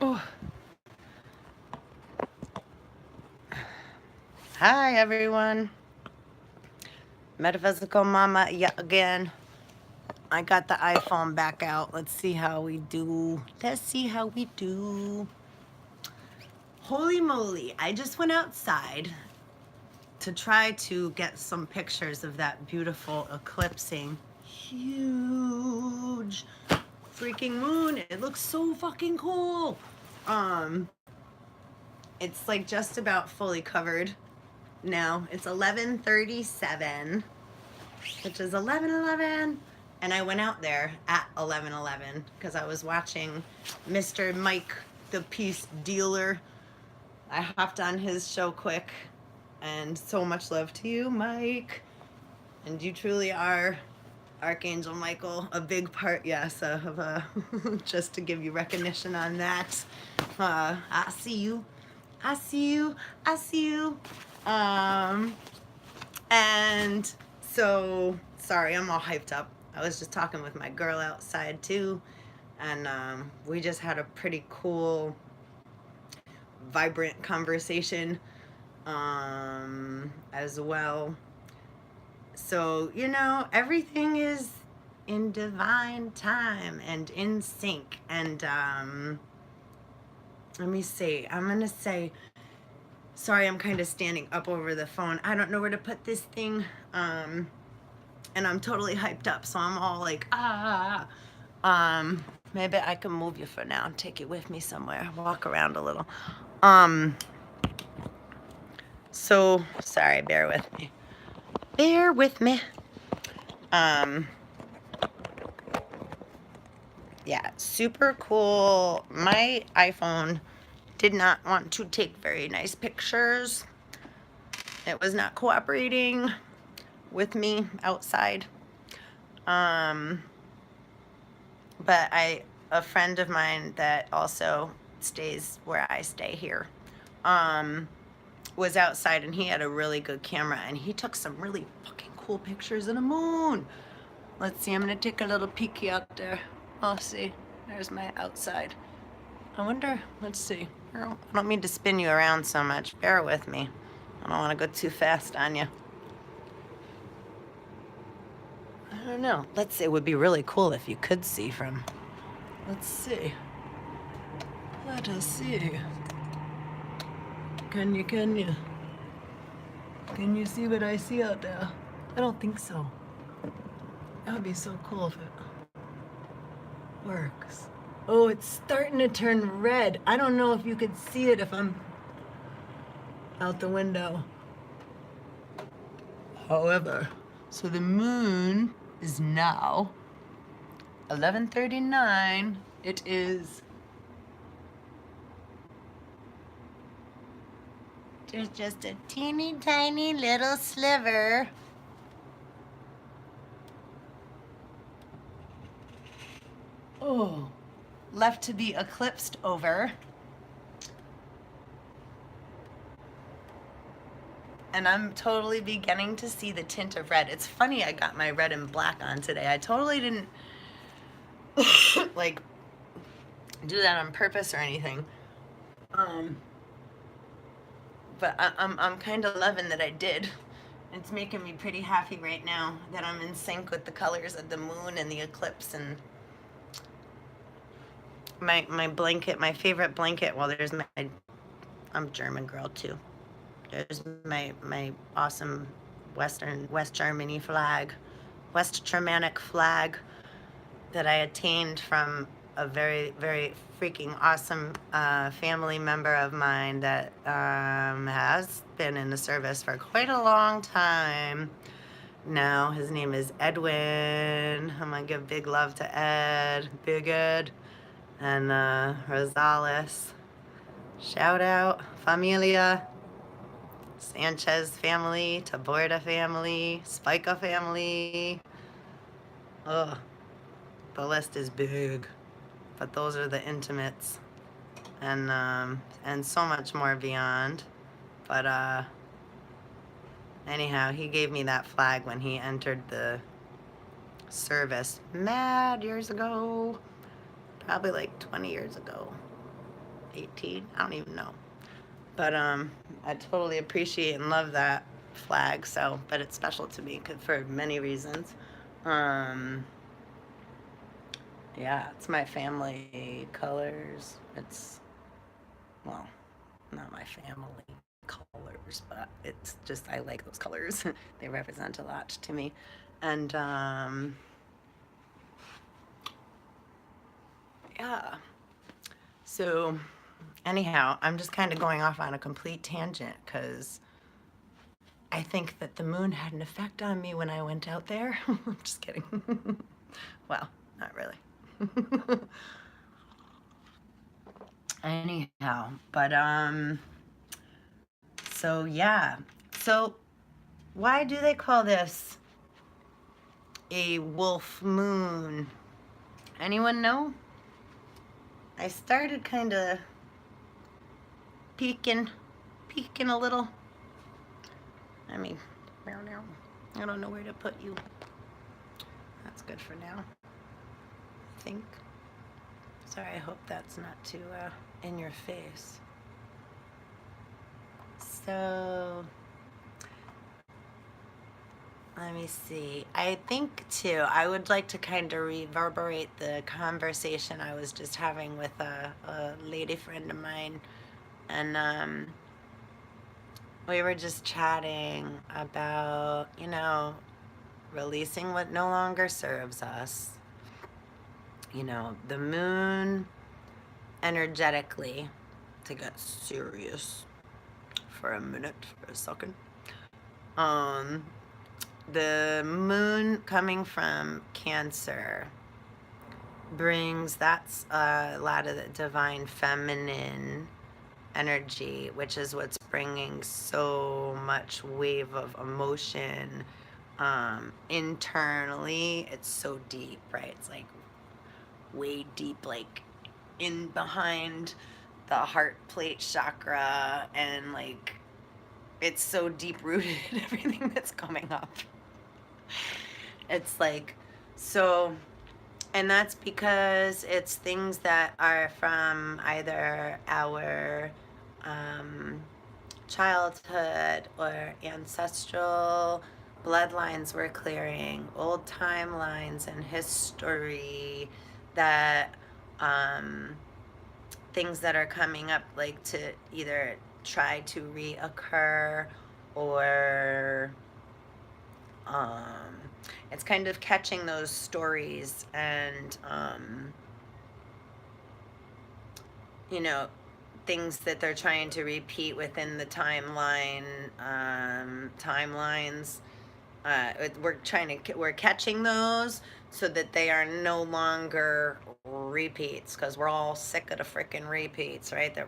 Oh. Hi, everyone. Metaphysical Mama, yeah, again. I got the iPhone back out. Let's see how we do. Let's see how we do. Holy moly, I just went outside to try to get some pictures of that beautiful eclipsing. Huge freaking moon. It looks so fucking cool. It's like just about fully covered now. It's 11:37, which is 11:11, and I went out there at 11:11 because I was watching Mr. Mike, the Peace Dealer. I hopped on his show quick, and so much love to you, Mike. And you truly are Archangel Michael, a big part, yes, of just to give you recognition on that. I see you. I see you. I see you. And so, sorry, I'm all hyped up. I was just talking with my girl outside too, and we just had a pretty cool, vibrant conversation as well. So, everything is in divine time and in sync. And let me see, I'm going to say, sorry, I'm kind of standing up over the phone. I don't know where to put this thing. And I'm totally hyped up, so I'm all like, ah. Maybe I can move you for now and take you with me somewhere, walk around a little. So sorry, bear with me. Bear with me. Yeah, super cool. My iPhone did not want to take very nice pictures. It was not cooperating with me outside. But a friend of mine that also stays where I stay here, was outside, and he had a really good camera, and he took some really fucking cool pictures of the moon. Let's see, I'm gonna take a little peeky out there. Oh, see, there's my outside. I wonder, let's see. I don't mean to spin you around so much. Bear with me. I don't want to go too fast on you. I don't know. Let's see. It would be really cool if you could see from. Let's see. Let us see. Can you? Can you see what I see out there? I don't think so. That would be so cool if it works. Oh, it's starting to turn red. I don't know if you could see it if I'm out the window. However, so the moon is now 11:39. It is. There's just a teeny tiny little sliver. Oh, left to be eclipsed over. And I'm totally beginning to see the tint of red. It's funny I got my red and black on today. I totally didn't like do that on purpose or anything. But I'm kind of loving that I did. It's making me pretty happy right now that I'm in sync with the colors of the moon and the eclipse. And my blanket, my favorite blanket, well, there's my, I'm German girl too. There's my awesome West Germany flag, West Germanic flag that I attained from a very, very freaking awesome family member of mine that has been in the service for quite a long time now. His name is Edwin. I'm gonna give big love to Ed, Big Ed, and Rosales. Shout out, familia. Sanchez family, Taborda family, Spica family. Ugh, the list is big, but those are the intimates, and so much more beyond. But anyhow, he gave me that flag when he entered the service mad years ago, probably like 20 years ago. 18. I don't even know. But I totally appreciate and love that flag. So, but it's special to me for many reasons. Um, yeah, it's my family colors. It's, well, not my family colors, but it's just I like those colors. They represent a lot to me. And yeah. So anyhow, I'm just kind of going off on a complete tangent because I think that the moon had an effect on me when I went out there. I'm just kidding. Well, not really. Anyhow, but so yeah. So why do they call this a wolf moon? Anyone know? I started kind of peeking a little. I mean, I don't know where to put you. That's good for now, I think. Sorry, I hope that's not too in your face. So, let me see. I think too, I would like to kind of reverberate the conversation I was just having with a lady friend of mine. And we were just chatting about, releasing what no longer serves us. The moon energetically, to get serious for a minute, for a second. The moon coming from Cancer brings, that's a lot of the divine feminine energy, which is what's bringing so much wave of emotion internally. It's so deep, right? It's like way deep, like in behind the heart plate chakra, and like it's so deep rooted, everything that's coming up. It's like, so, and that's because it's things that are from either our childhood or ancestral bloodlines we're clearing, old timelines and history, that things that are coming up, like to either try to reoccur, or it's kind of catching those stories and you know, things that they're trying to repeat within the timelines. We're catching those so that they are no longer repeats, because we're all sick of the freaking repeats, right? The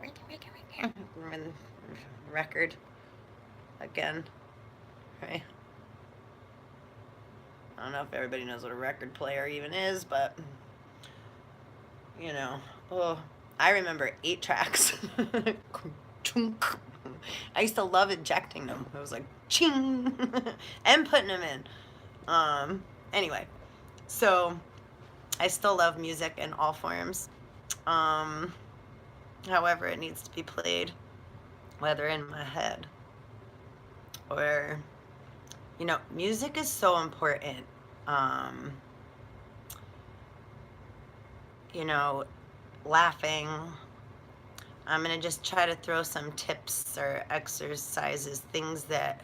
record again, right? I don't know if everybody knows what a record player even is, but oh, I remember 8 tracks. I used to love ejecting them. I was like, ching, and putting them in. Anyway, so I still love music in all forms. However, it needs to be played, whether in my head or, music is so important. Laughing. I'm going to just try to throw some tips or exercises, things that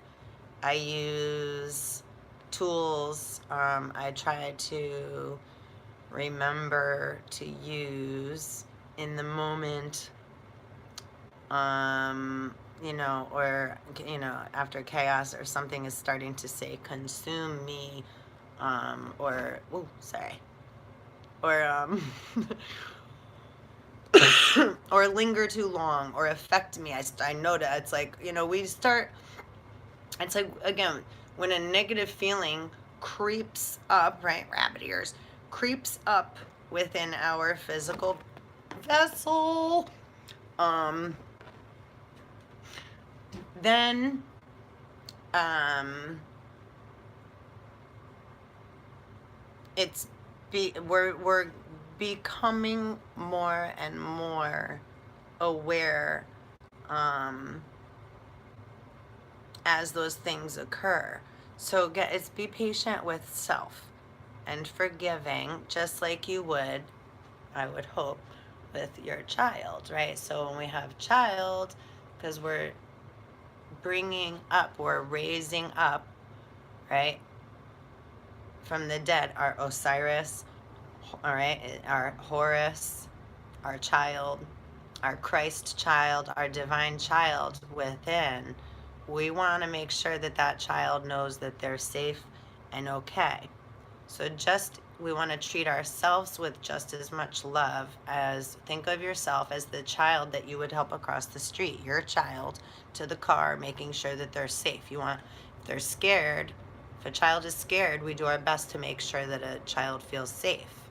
I use, tools I try to remember to use in the moment, or, after chaos or something is starting to, say, consume me, or, or, or linger too long, or affect me. I know that it's like, it's like, again, when a negative feeling creeps up, right, rabbit ears, creeps up within our physical vessel, then we're becoming more and more aware as those things occur. So it's be patient with self and forgiving, just like you would, I would hope, with your child, right? So when we have child, because we're bringing up, we're raising up, right, from the dead, our Osiris, all right, our Horus, our child, our Christ child, our divine child within. We want to make sure that that child knows that they're safe and okay. So we want to treat ourselves with just as much love as, think of yourself as the child that you would help across the street, your child, to the car, making sure that they're safe. If they're scared, if a child is scared, we do our best to make sure that a child feels safe,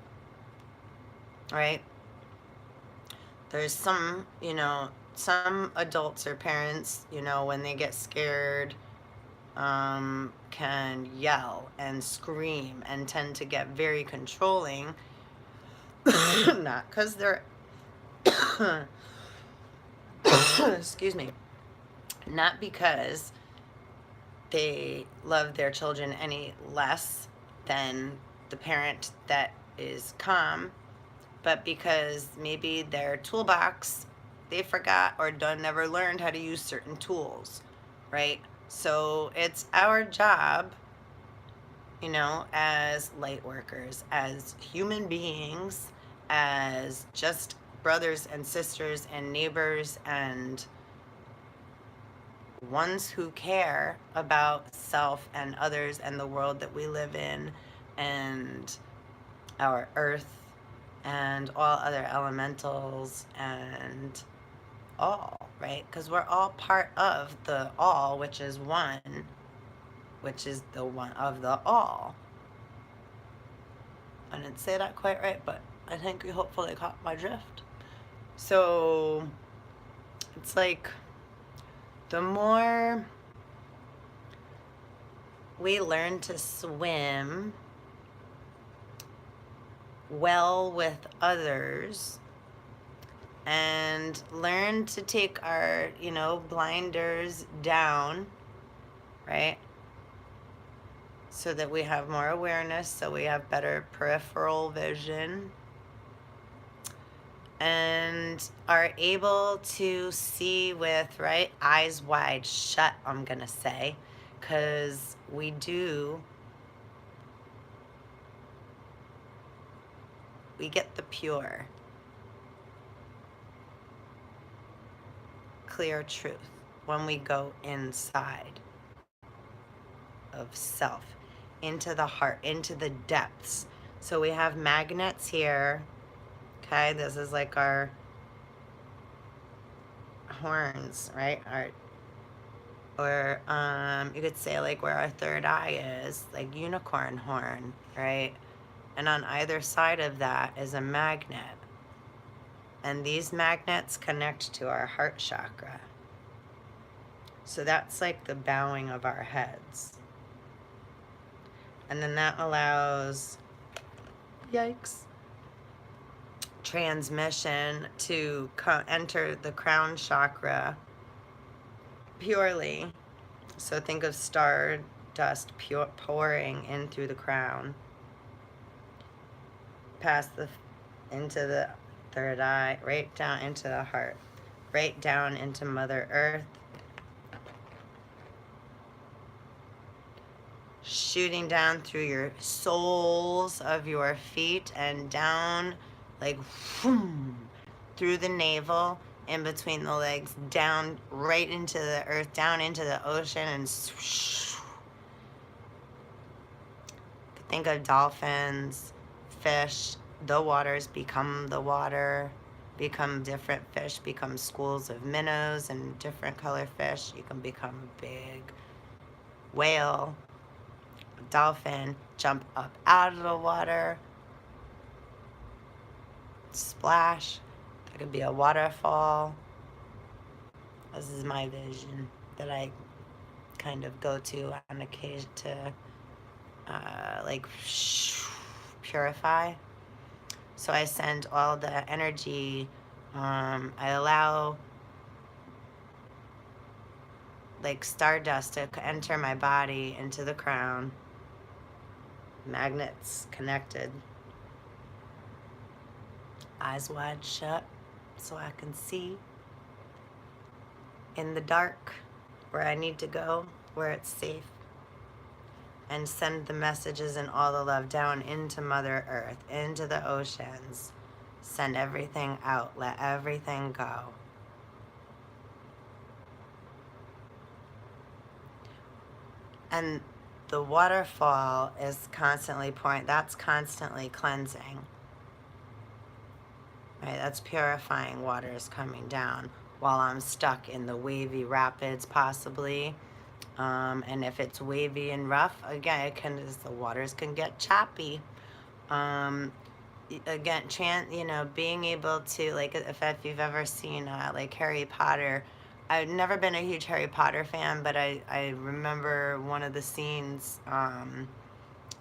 right? There's some adults or parents, when they get scared, can yell and scream and tend to get very controlling. Not because they're, excuse me, not because they love their children any less than the parent that is calm, but because maybe their toolbox, they forgot or never learned how to use certain tools, right? So it's our job, as light workers, as human beings, as just brothers and sisters and neighbors and ones who care about self and others and the world that we live in and our earth and all other elementals and all, right? Because we're all part of the all, which is one, which is the one of the all. I didn't say that quite right, but I think you hopefully caught my drift. So it's like the more we learn to swim well with others and learn to take our, blinders down, right? So that we have more awareness, so we have better peripheral vision and are able to see with, right, eyes wide shut, I'm gonna say, because we get the pure, clear truth when we go inside of self, into the heart, into the depths. So we have magnets here. Okay, this is like our horns, right? Or you could say like where our third eye is, like unicorn horn, right? And on either side of that is a magnet. And these magnets connect to our heart chakra. So that's like the bowing of our heads. And then that allows, yikes, transmission to enter the crown chakra purely. So think of star dust pouring in through the crown, into the third eye, right down into the heart, right down into Mother Earth, shooting down through your soles of your feet and down like whoom, through the navel, in between the legs, down right into the earth, down into the ocean, and swoosh. Think of dolphins, fish. The waters become the water, become different fish, become schools of minnows and different color fish. You can become a big whale, a dolphin, jump up out of the water, splash. That could be a waterfall. This is my vision that I kind of go to on occasion to purify. So I send all the energy I allow like stardust to enter my body into the crown, magnets connected, eyes wide shut so I can see in the dark where I need to go, where it's safe, and send the messages and all the love down into Mother Earth, into the oceans. Send everything out, let everything go. And the waterfall is constantly pouring, that's constantly cleansing. Right, that's purifying water is coming down while I'm stuck in the wavy rapids, possibly. And if it's wavy and rough, again, the waters can get choppy. Again, being able to, like, if you've ever seen like Harry Potter, I've never been a huge Harry Potter fan, but I remember one of the scenes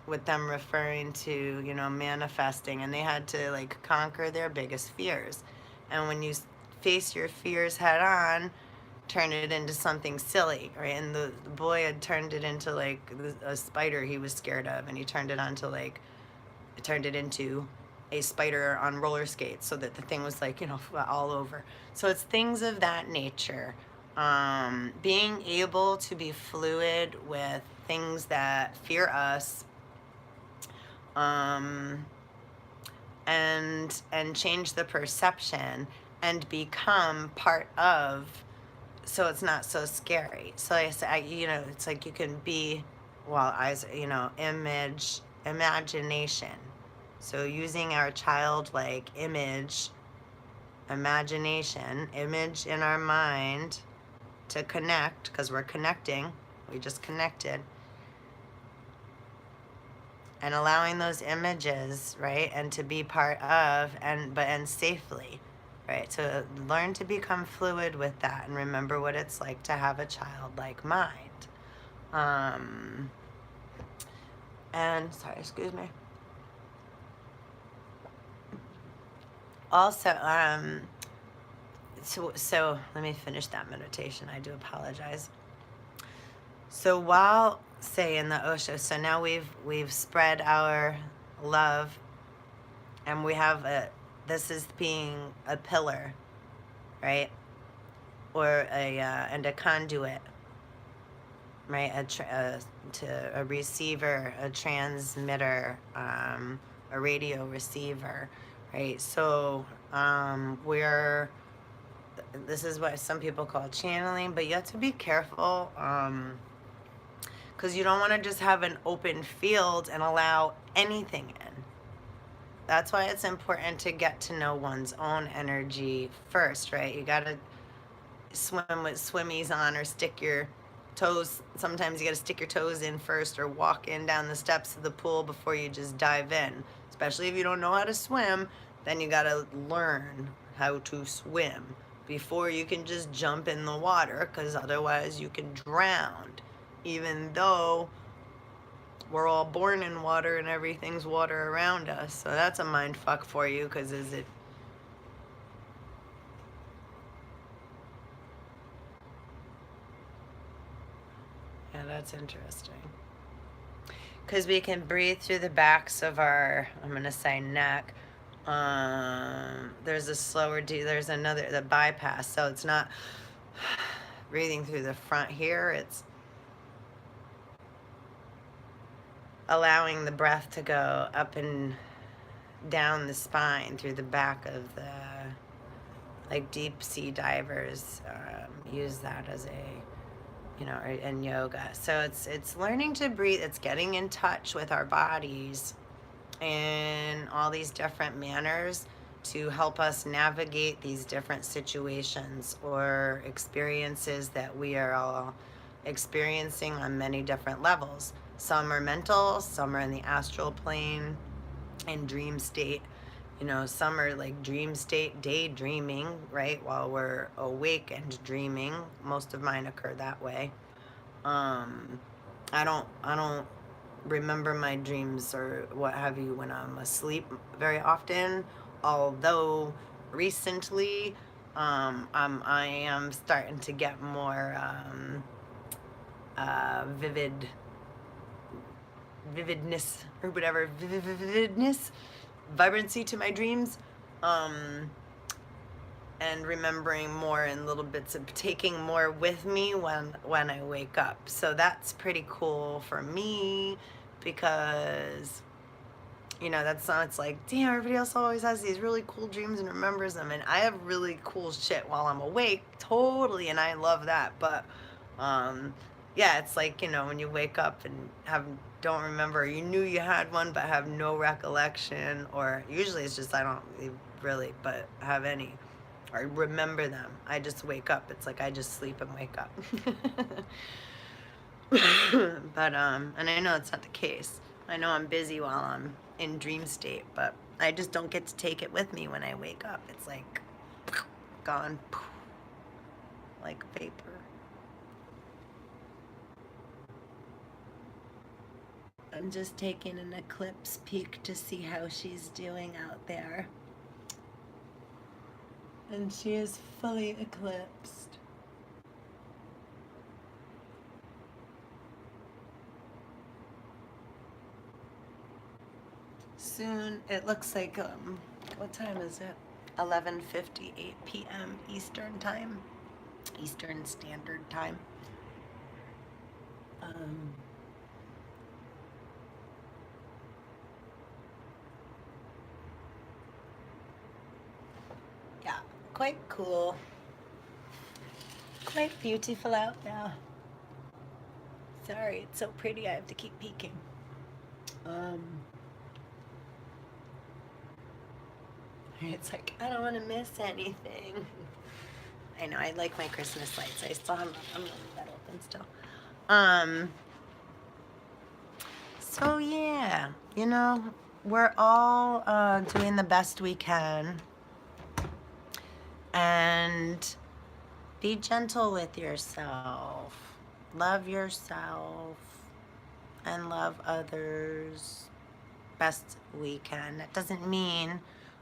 with them referring to, manifesting, and they had to like conquer their biggest fears. And when you face your fears head on, turn it into something silly, right? And the boy had turned it into like a spider he was scared of, and he turned it into a spider on roller skates, so that the thing was like, all over. So it's things of that nature. Being able to be fluid with things that fear us, and change the perception and become part of, so it's not so scary. So I say, it's like you can be, imagination. So using our childlike imagination, image in our mind to connect, because we're connecting, we just connected, and allowing those images, right, and to be part of, and safely, right, to learn to become fluid with that and remember what it's like to have a childlike mind. And sorry, excuse me. Also, so let me finish that meditation. I do apologize. So while, say, in the ocean, so now we've spread our love, and we have this is being a pillar, right, or and a conduit, right, a receiver, a transmitter, a radio receiver, right. So this is what some people call channeling, but you have to be careful, because you don't want to just have an open field and allow anything in. That's why it's important to get to know one's own energy first, right? You got to swim with swimmies on, or stick your toes. Sometimes you got to stick your toes in first, or walk in down the steps of the pool before you just dive in. Especially if you don't know how to swim, then you got to learn how to swim before you can just jump in the water, because otherwise you can drown. Even though we're all born in water and everything's water around us. So that's a mind fuck for you, because Yeah, that's interesting. Because we can breathe through the backs of our, I'm going to say neck. There's a there's another, the bypass. So it's not breathing through the front here. It's allowing the breath to go up and down the spine through the back of the, like deep sea divers use that as in yoga. So it's learning to breathe. It's getting in touch with our bodies in all these different manners to help us navigate these different situations or experiences that we are all experiencing on many different levels. Some are mental, some are in the astral plane, in dream state. Some are like dream state, daydreaming, right, while we're awake and dreaming. Most of mine occur that way. I don't remember my dreams or what have you when I'm asleep very often, although recently, I am starting to get more vividness or whatever, vividness, vibrancy to my dreams, and remembering more in little bits of taking more with me when I wake up. So that's pretty cool for me because that's not, it's like, damn, everybody else always has these really cool dreams and remembers them, and I have really cool shit while I'm awake, totally, and I love that. But yeah, it's like, when you wake up and don't remember, you knew you had one but have no recollection, or usually it's just I don't really but have any or remember them. I just wake up. It's like I just sleep and wake up. But and I know it's not the case. I know I'm busy while I'm in dream state, but I just don't get to take it with me when I wake up. It's like gone, like vapor. I'm just taking an eclipse peek to see how she's doing out there. And she is fully eclipsed. Soon, it looks like, what time is it? 11:58 p.m. Eastern Time. Eastern Standard Time. Yeah, quite cool. Quite beautiful out there. Sorry, it's so pretty I have to keep peeking. It's like, I don't want to miss anything. I know, I like my Christmas lights. I still have, I'm leaving that open still. So yeah, we're all doing the best we can. And be gentle with yourself. Love yourself and love others best we can. That doesn't mean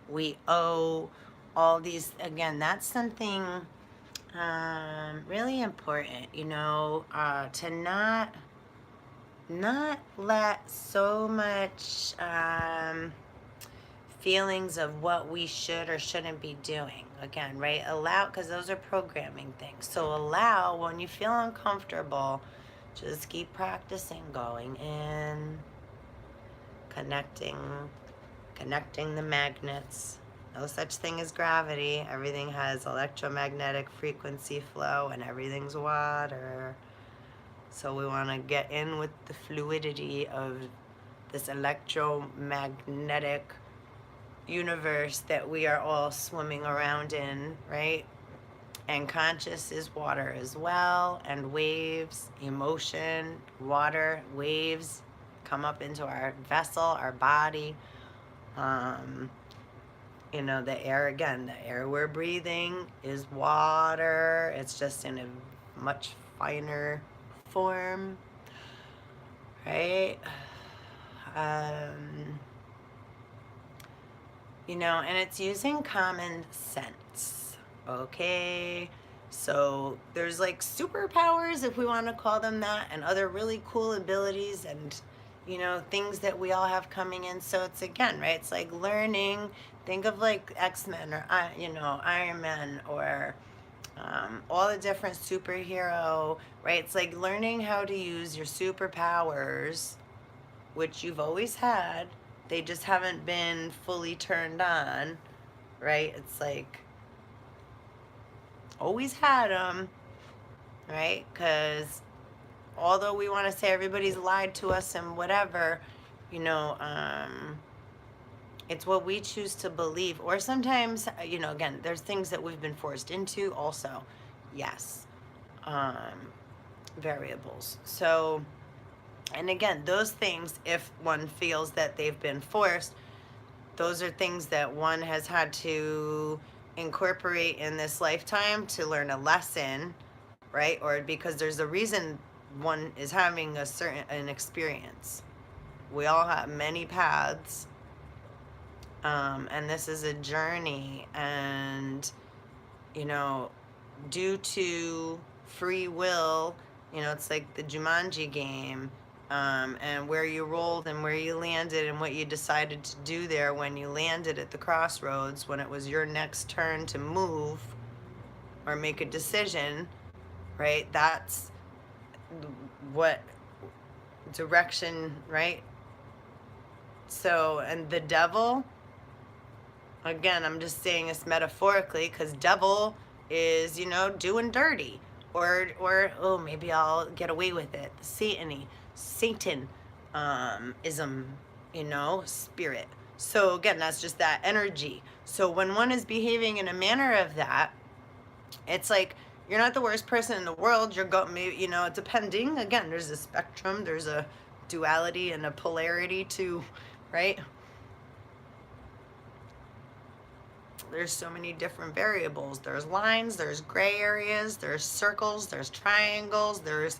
we owe all these, again, that's something really important, to not let so much feelings of what we should or shouldn't be doing, again, right? Allow, because those are programming things. So allow, when you feel uncomfortable, just keep practicing going in, connecting the magnets. No such thing as gravity. Everything has electromagnetic frequency flow, and everything's water. So we want to get in with the fluidity of this electromagnetic universe that we are all swimming around in, right? And conscious is water as well, and waves, emotion, water, waves come up into our vessel, our body. The air, again, the air we're breathing is water. It's just in a much finer form, right? And it's using common sense, okay? So there's like superpowers, if we want to call them that, and other really cool abilities and things that we all have coming in. So it's, again, right, it's like learning. Think of like X-Men or Iron Man, or all the different superhero, right? It's like learning how to use your superpowers, which you've always had. They just haven't been fully turned on, right? It's like always had them, right? Because although we want to say everybody's lied to us and whatever, it's what we choose to believe. Or sometimes, again, there's things that we've been forced into also. Yes. Variables. So, and again, those things, if one feels that they've been forced, those are things that one has had to incorporate in this lifetime to learn a lesson, right? Or because there's a reason one is having an experience. We all have many paths, And this is a journey, and you know, due to free will, you know, it's like the Jumanji game, and where you rolled and where you landed and what you decided to do there when you landed at the crossroads, when it was your next turn to move or make a decision, right? That's what direction, right? So, and the devil, again, I'm just saying this metaphorically, because devil is, you know, doing dirty, or oh, maybe I'll get away with it. Satan, ism, you know, spirit. So again, that's just that energy. So when one is behaving in a manner of that, it's like you're not the worst person in the world. You're going, you know, depending. Again, there's a spectrum. There's a duality and a polarity to, right? There's so many different variables. There's lines, there's gray areas, there's circles, there's triangles, there's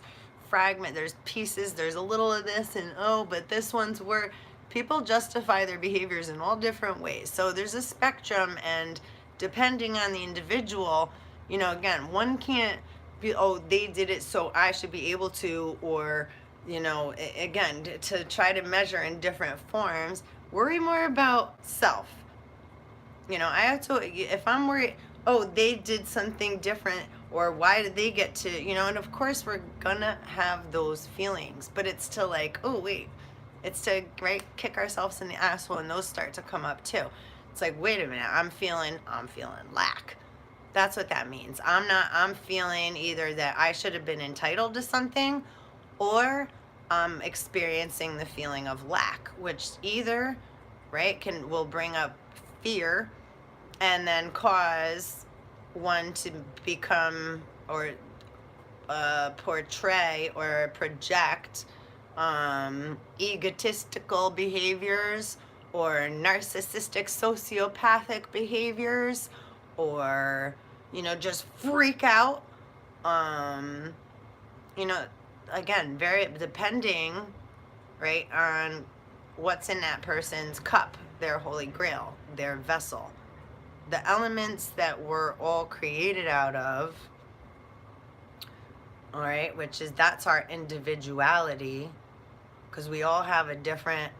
fragment, there's pieces, there's a little of this and oh, but this one's where people justify their behaviors in all different ways. So there's a spectrum, and depending on the individual, you know, again, one can't be, oh, they did it so I should be able to, or, you know, again, to try to measure in different forms. Worry more about self. You know, I have to, if I'm worried, oh, they did something different, or why did they get to, you know, and of course we're gonna have those feelings, but it's to like, oh, wait, it's to, right, kick ourselves in the asshole, and those start to come up too. It's like, wait a minute, I'm feeling lack. That's what that means. I'm feeling either that I should have been entitled to something, or I'm experiencing the feeling of lack, which either, right, will bring up fear and then cause one to become or portray or project egotistical behaviors or narcissistic sociopathic behaviors, or, you know, just freak out. You know, again, very depending, right, on what's in that person's cup, their holy grail, their vessel. The elements that we're all created out of, all right, which is, that's our individuality, because we all have a different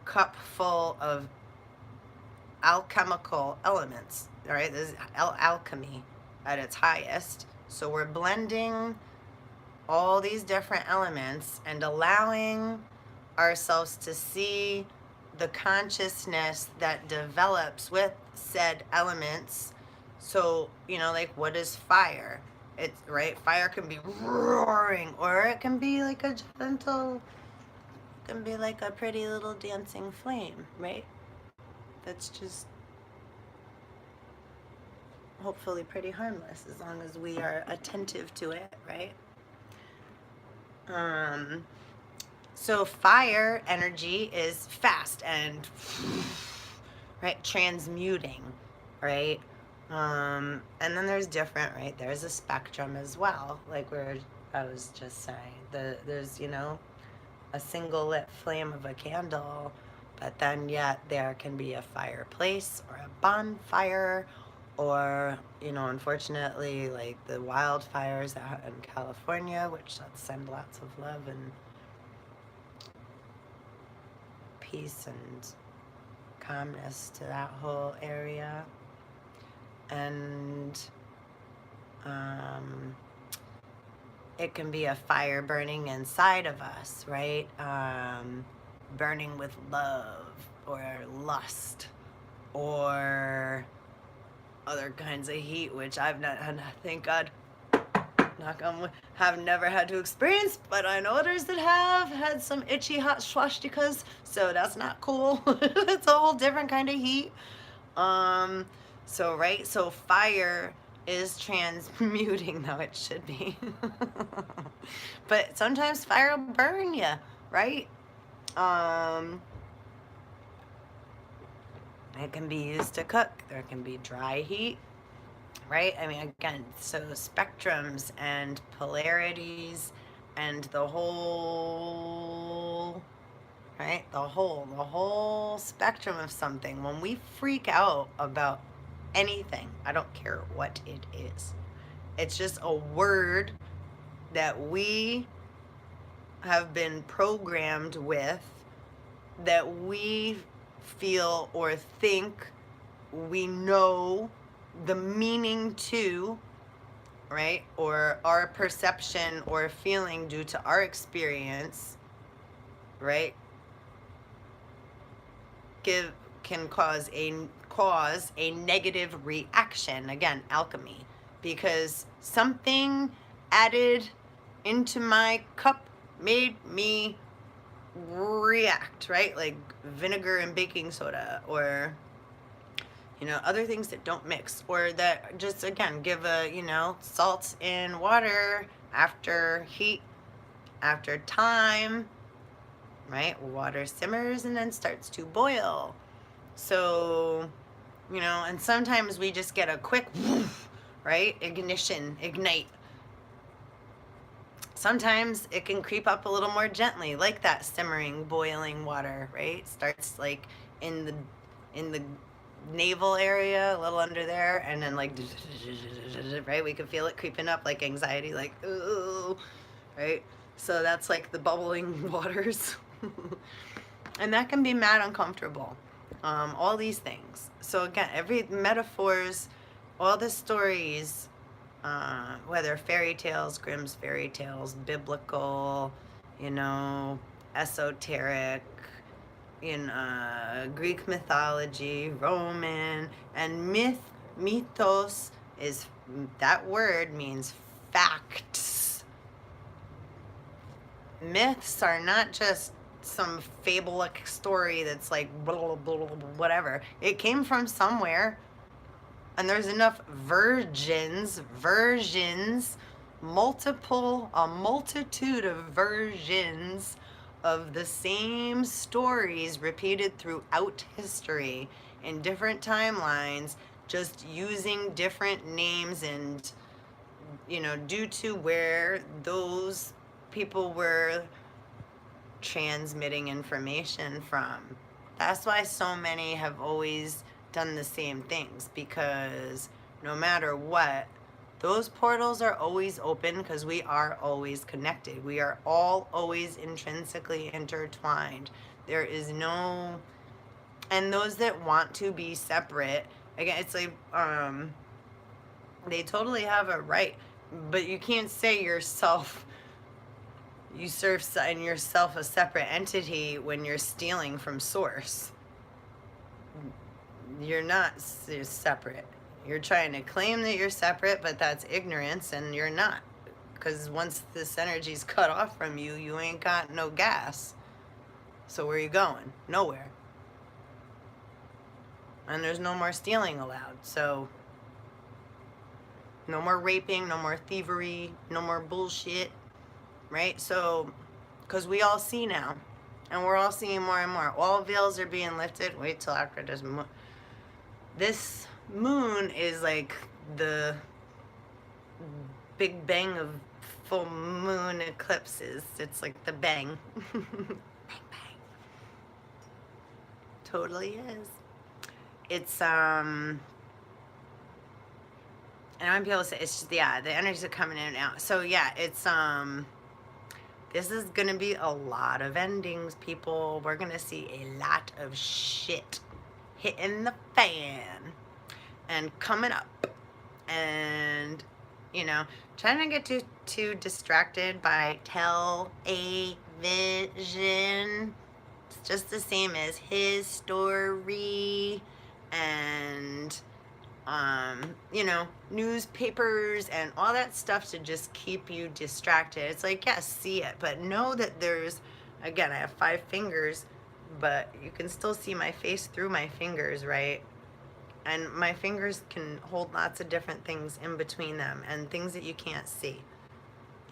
cup full of alchemical elements, all right? This is alchemy at its highest. So we're blending all these different elements and allowing ourselves to see the consciousness that develops with said elements. So, you know, like, what is fire? It's, right, fire can be roaring, or it can be like a gentle, can be like a pretty little dancing flame, right? That's just hopefully pretty harmless, as long as we are attentive to it, right? So fire energy is fast and, right, transmuting, right? And then there's different, right? There's a spectrum as well, like I was just saying. There's, you know, a single lit flame of a candle, but then yet there can be a fireplace or a bonfire, or, you know, unfortunately, like the wildfires out in California, which let's send lots of love and peace and calmness to that whole area. And it can be a fire burning inside of us, right? Burning with love or lust or other kinds of heat, which I've not, thank God, knock on wood, have never had to experience, but I know others that have had some itchy hot swastikas, so that's not cool. It's a whole different kind of heat. So, right, so fire is transmuting, though it should be. But sometimes fire will burn you, right? It can be used to cook. There can be dry heat, right? I mean, again, so spectrums and polarities and the whole, right? The whole spectrum of something. When we freak out about anything, I don't care what it is, it's just a word that we have been programmed with, that we feel or think we know the meaning to, right? Or our perception or feeling due to our experience, right? Give can cause a negative reaction. Again, alchemy, because something added into my cup made me react, right? Like vinegar and baking soda, or other things that don't mix, or that just, again, give a, salt in water after heat, after time, right? Water simmers and then starts to boil. So, and sometimes we just get a quick woof, right? Ignition, ignite. Sometimes it can creep up a little more gently, like that simmering, boiling water, right? Starts like in the navel area, a little under there, and then like, right? We can feel it creeping up, like anxiety, like, ooh, right? So that's like the bubbling waters. And that can be mad uncomfortable. All these things. So again, every metaphors, all the stories, whether fairy tales, Grimm's fairy tales, biblical, esoteric, in Greek mythology, Roman, and mythos is, that word means facts. Myths are not just some fable-like story that's like blah, blah, blah, blah, whatever. It came from somewhere, and there's enough versions, a multitude of versions of the same stories repeated throughout history in different timelines, just using different names and, due to where those people were transmitting information from. That's why so many have always done the same things, because no matter what, those portals are always open, because we are always connected. We are all always intrinsically intertwined. There is no, and those that want to be separate, again, it's like, they totally have a right, but you can't say yourself, you serve and yourself a separate entity when you're stealing from source. You're not separate. You're trying to claim that you're separate, but that's ignorance, and you're not. Because once this energy's cut off from you, you ain't got no gas. So where are you going? Nowhere. And there's no more stealing allowed. So no more raping, no more thievery, no more bullshit. Right? So, because we all see now. And we're all seeing more and more. All veils are being lifted. Wait till after this moon. This moon is like the big bang of full moon eclipses. It's like the bang. Bang, bang. Totally is. It's, and I might be able to say, it's just, yeah, the energies are coming in and out. So, yeah, it's, this is going to be a lot of endings, people. We're going to see a lot of shit hitting the fan and coming up. And, trying to get too distracted by television. It's just the same as his story and, newspapers and all that stuff to just keep you distracted. It's like, yes, see it, but know that there's, again, I have 5 fingers, but you can still see my face through my fingers, right? And my fingers can hold lots of different things in between them, and things that you can't see.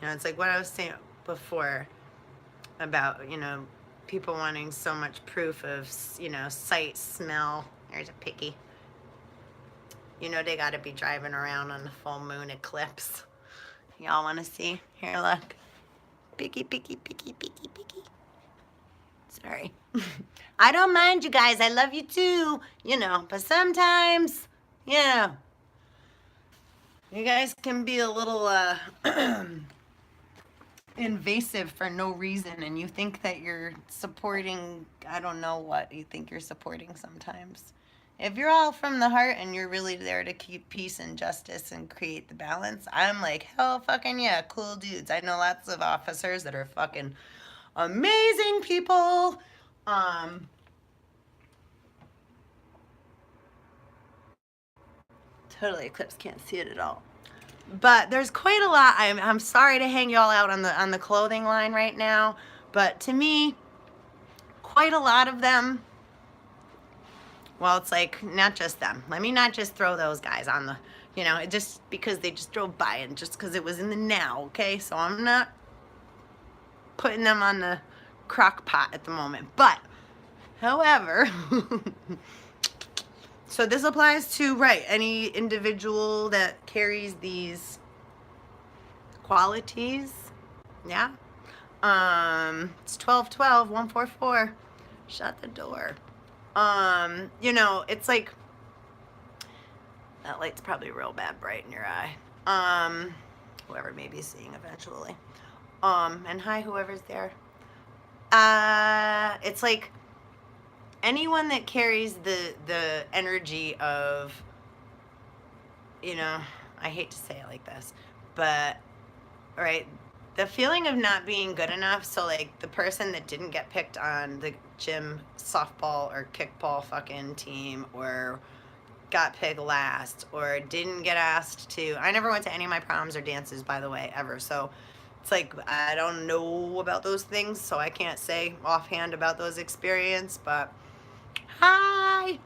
It's like what I was saying before about, people wanting so much proof of, sight, smell. There's a piggy. They got to be driving around on the full moon eclipse. Y'all want to see? Here, look. Piggy, piggy, piggy, piggy, piggy. Sorry. I don't mind you guys. I love you too. You know, but sometimes, you know, you guys can be a little invasive for no reason, and you think that you're supporting, I don't know what you think you're supporting sometimes. If you're all from the heart and you're really there to keep peace and justice and create the balance, I'm like, hell fucking yeah, cool dudes. I know lots of officers that are fucking amazing people. Totally, Eclipse can't see it at all. But there's quite a lot. I'm sorry to hang y'all out on the clothing line right now, but to me, quite a lot of them. Well, it's like not just them. Let me not just throw those guys on the, you know, just because they just drove by and just because it was in the now. Okay, so I'm not putting them on the crock pot at the moment. But, however. So this applies to, right, any individual that carries these qualities. Yeah. It's 1212 144. Shut the door. You know, it's like that light's probably real bad bright in your eye. Whoever may be seeing eventually. And hi, whoever's there. It's like anyone that carries the energy of, you know, I hate to say it like this, but, right, the feeling of not being good enough. So like the person that didn't get picked on the gym softball or kickball fucking team, or got picked last, or didn't get asked to, I never went to any of my proms or dances, by the way, ever. So it's like, I don't know about those things, so I can't say offhand about those experiences, but hi.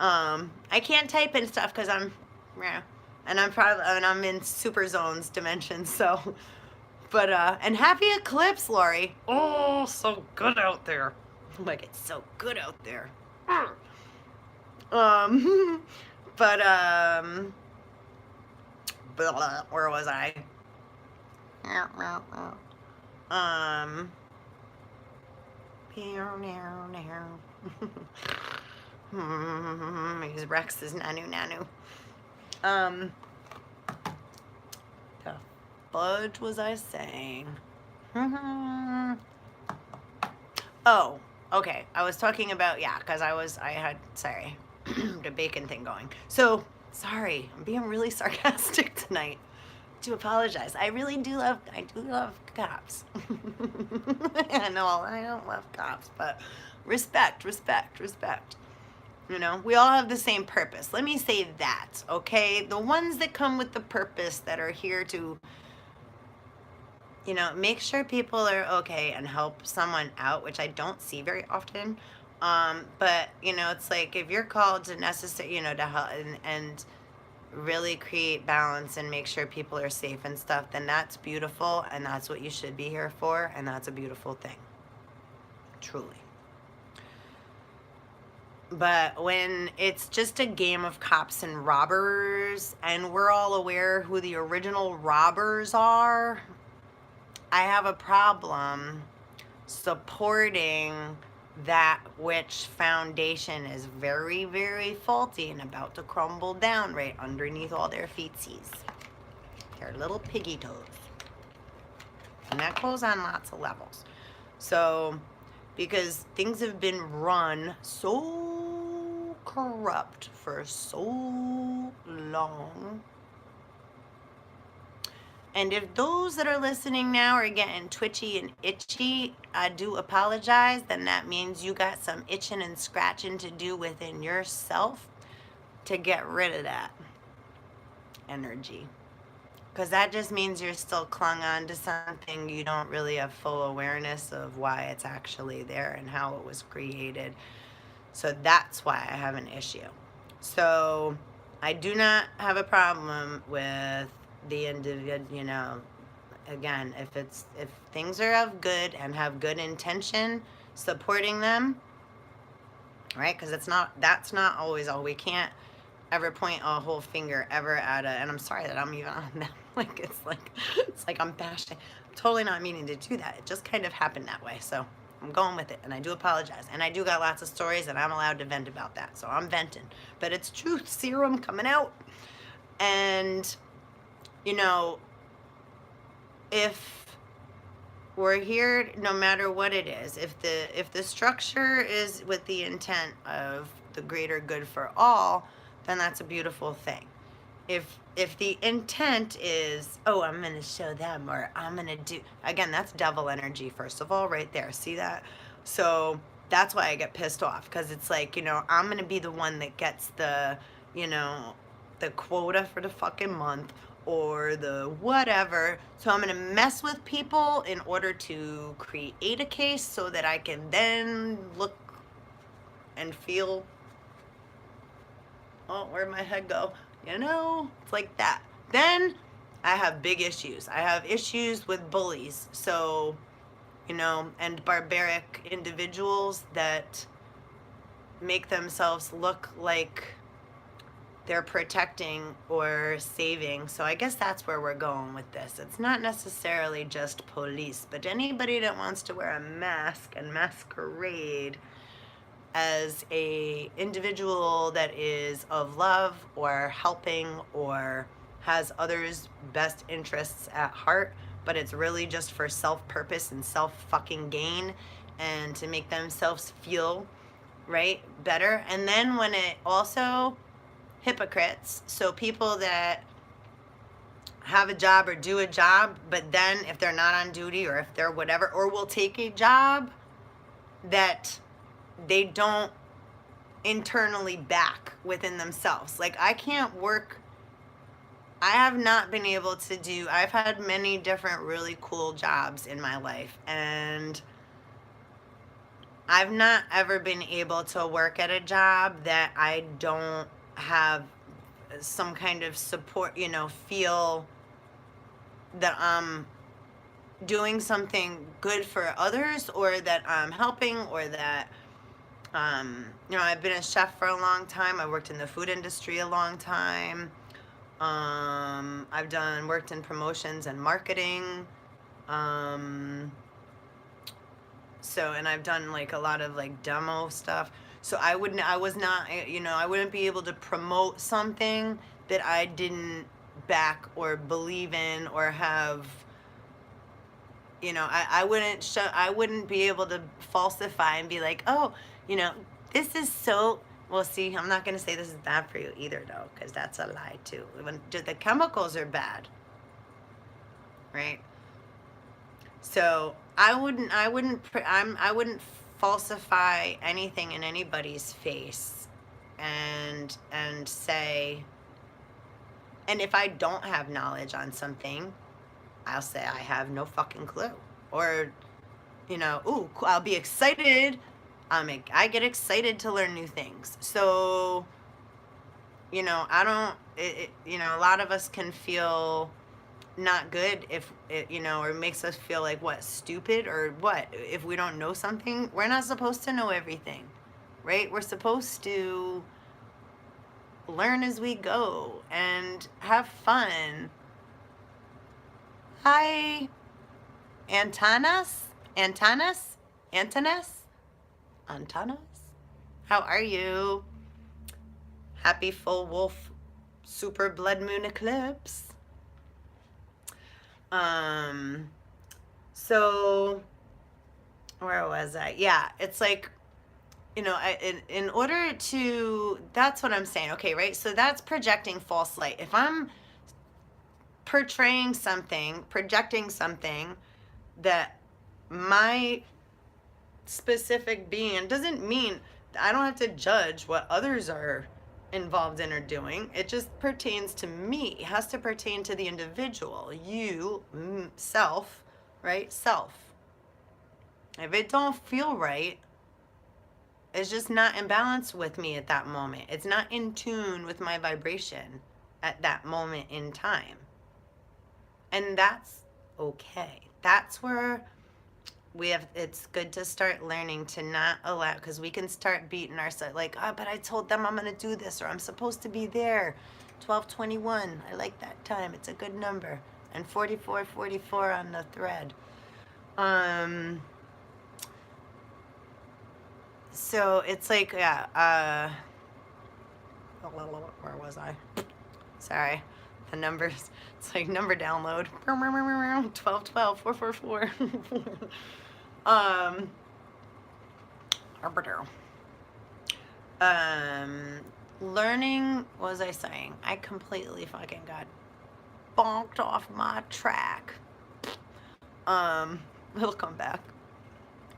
I can't type and stuff because I'm, yeah, and I'm in super zones dimension, so, but, and happy Eclipse, Lori. Oh, so good out there. Like, it's so good out there. But, where was I? Because Rex is nanu. The fudge was I saying? Oh, okay. I was talking about, yeah, because I had, sorry, the bacon thing going. So, sorry, I'm being really sarcastic tonight. To apologize. I do love cops. I know I don't love cops, but respect. You know, we all have the same purpose. Let me say that, okay? The ones that come with the purpose that are here to, you know, make sure people are okay and help someone out, which I don't see very often. But, you know, it's like if you're called to necessary, you know, to help and really create balance and make sure people are safe and stuff, then that's beautiful, and that's what you should be here for, and that's a beautiful thing. Truly. But when it's just a game of cops and robbers, and we're all aware who the original robbers are, I have a problem supporting that which foundation is very, very faulty and about to crumble down right underneath all their feetsies. Their little piggy toes. And that goes on lots of levels. So, because things have been run so corrupt for so long. And if those that are listening now are getting twitchy and itchy, I do apologize. Then that means you got some itching and scratching to do within yourself to get rid of that energy. Because that just means you're still clung on to something. You don't really have full awareness of why it's actually there and how it was created. So that's why I have an issue. So I do not have a problem with the individual, you know, again, if things are of good and have good intention, supporting them, right? Because that's not always all. We can't ever point a whole finger ever at and I'm sorry that I'm even on them. It's like I'm bashing. I'm totally not meaning to do that. It just kind of happened that way. So I'm going with it, and I do apologize. And I do got lots of stories, and I'm allowed to vent about that, so I'm venting. But it's truth serum coming out. And, you know, if we're here, no matter what it is, if the structure is with the intent of the greater good for all, then that's a beautiful thing. If the intent is, oh, I'm gonna show them, or I'm gonna do, again, that's devil energy, first of all, right there. See that? So that's why I get pissed off, because it's like, you know, I'm gonna be the one that gets the, you know, the quota for the fucking month, or the whatever. So I'm gonna mess with people in order to create a case so that I can then look and feel, oh, where'd my head go? You know, it's like that. Then I have big issues. I have issues with bullies. So, you know, and barbaric individuals that make themselves look like they're protecting or saving. So I guess that's where we're going with this. It's not necessarily just police, but anybody that wants to wear a mask and masquerade as a individual that is of love or helping or has others' best interests at heart, but it's really just for self-purpose and self-fucking gain and to make themselves feel right better. And then when it also hypocrites, so people that have a job or do a job, but then if they're not on duty or if they're whatever, or will take a job that they don't internally back within themselves. Like, I can't work, I have not been able to do, I've had many different really cool jobs in my life, and I've not ever been able to work at a job that I don't have some kind of support, you know, feel that I'm doing something good for others, or that I'm helping, or that you know, I've been a chef for a long time. I worked in the food industry a long time. I've worked in promotions and marketing. So, and I've done like a lot of like demo stuff. So I was not, you know, I wouldn't be able to promote something that I didn't back or believe in or have, you know, I wouldn't be able to falsify and be like, oh, you know, this is so, well, see, I'm not going to say this is bad for you either, though, because that's a lie, too. When the chemicals are bad, right? So I wouldn't falsify anything in anybody's face and say, and if I don't have knowledge on something, I'll say I have no fucking clue. Or, you know, ooh, I'll be excited. I get excited to learn new things. So, you know, I don't, you know, a lot of us can feel not good if it, you know, or makes us feel like, what, stupid or what, if we don't know something. We're not supposed to know everything, right? We're supposed to learn as we go and have fun. Hi, Antanas? How are you? Happy full wolf super blood moon eclipse. So where was I? Yeah, it's like, you know, in order to, that's what I'm saying. Okay, right? So that's projecting false light. If I'm portraying something, projecting something that my specific being, doesn't mean I don't have to judge what others are involved in or doing. It just pertains to me. It has to pertain to the individual, you, self, right? Self. If it don't feel right, it's just not in balance with me at that moment. It's not in tune with my vibration at that moment in time. And that's okay. That's where it's good to start learning to not allow, because we can start beating ourselves like, oh, but I told them I'm going to do this, or I'm supposed to be there. 12:21, I like that time, it's a good number. And 44:44 on the thread. So it's like, yeah, where was I? Sorry. The numbers, it's like number download. 1212 444. um, arbiter. Learning, what was I saying? I completely fucking got bonked off my track. It'll come back.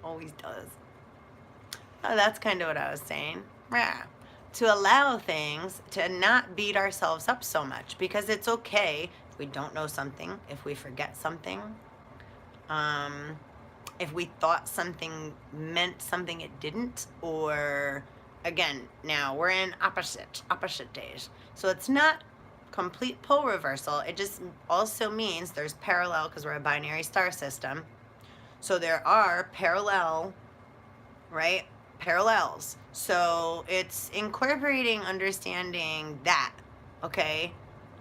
Always does. Oh, that's kind of what I was saying. Yeah. To allow things to not beat ourselves up so much, because it's okay if we don't know something, if we forget something, if we thought something meant something it didn't, or again, now we're in opposite days. So it's not complete pole reversal. It just also means there's parallel, because we're a binary star system. So there are parallel, right? Parallels. So it's incorporating understanding that, okay?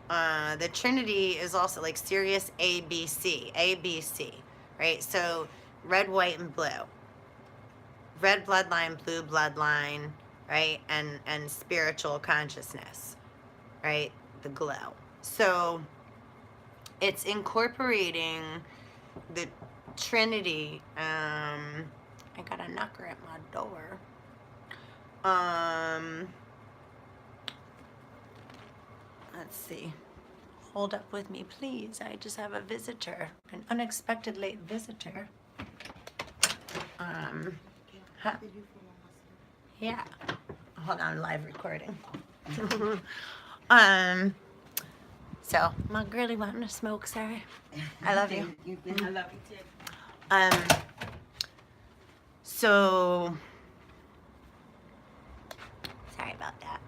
The Trinity is also like Sirius ABC, ABC, right? So red, white, and blue. Red bloodline, blue bloodline, right? And spiritual consciousness, right? The glow. So it's incorporating the Trinity. I got a knocker at my door. Let's see. Hold up with me, please. I just have a visitor, an unexpected late visitor. Huh? Yeah. Hold on, live recording. So my girlie wanting to smoke, sorry. I love you. I love you too. So sorry about that.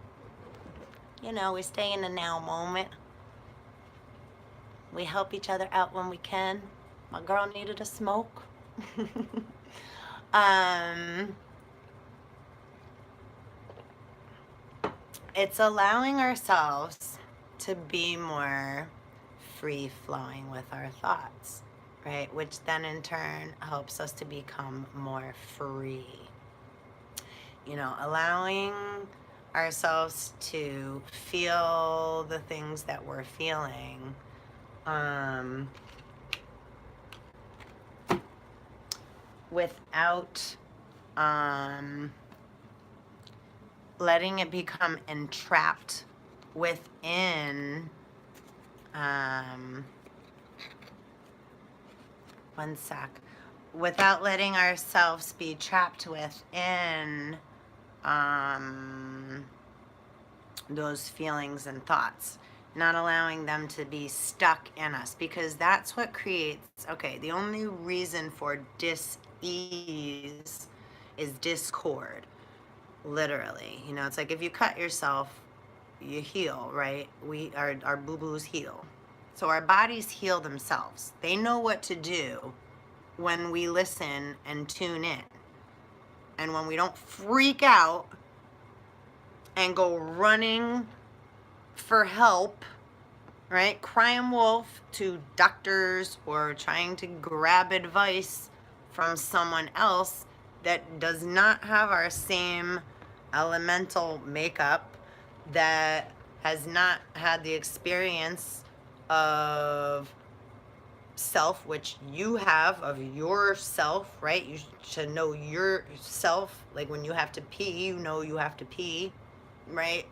You know, we stay in the now moment. We help each other out when we can. My girl needed a smoke. It's allowing ourselves to be more free flowing with our thoughts, right? Which then in turn helps us to become more free. You know, allowing ourselves to feel the things that we're feeling, without letting it become entrapped within, one sec, without letting ourselves be trapped within those feelings and thoughts, not allowing them to be stuck in us, because that's what creates, okay, the only reason for dis-ease is discord, literally. You know, it's like if you cut yourself, you heal, right? Our boo-boos heal. So our bodies heal themselves. They know what to do when we listen and tune in. And when we don't freak out and go running for help, right? Crying wolf to doctors or trying to grab advice from someone else that does not have our same elemental makeup, that has not had the experience of self, which you have, of yourself, right? You should know yourself. Like when you have to pee, you know you have to pee, right?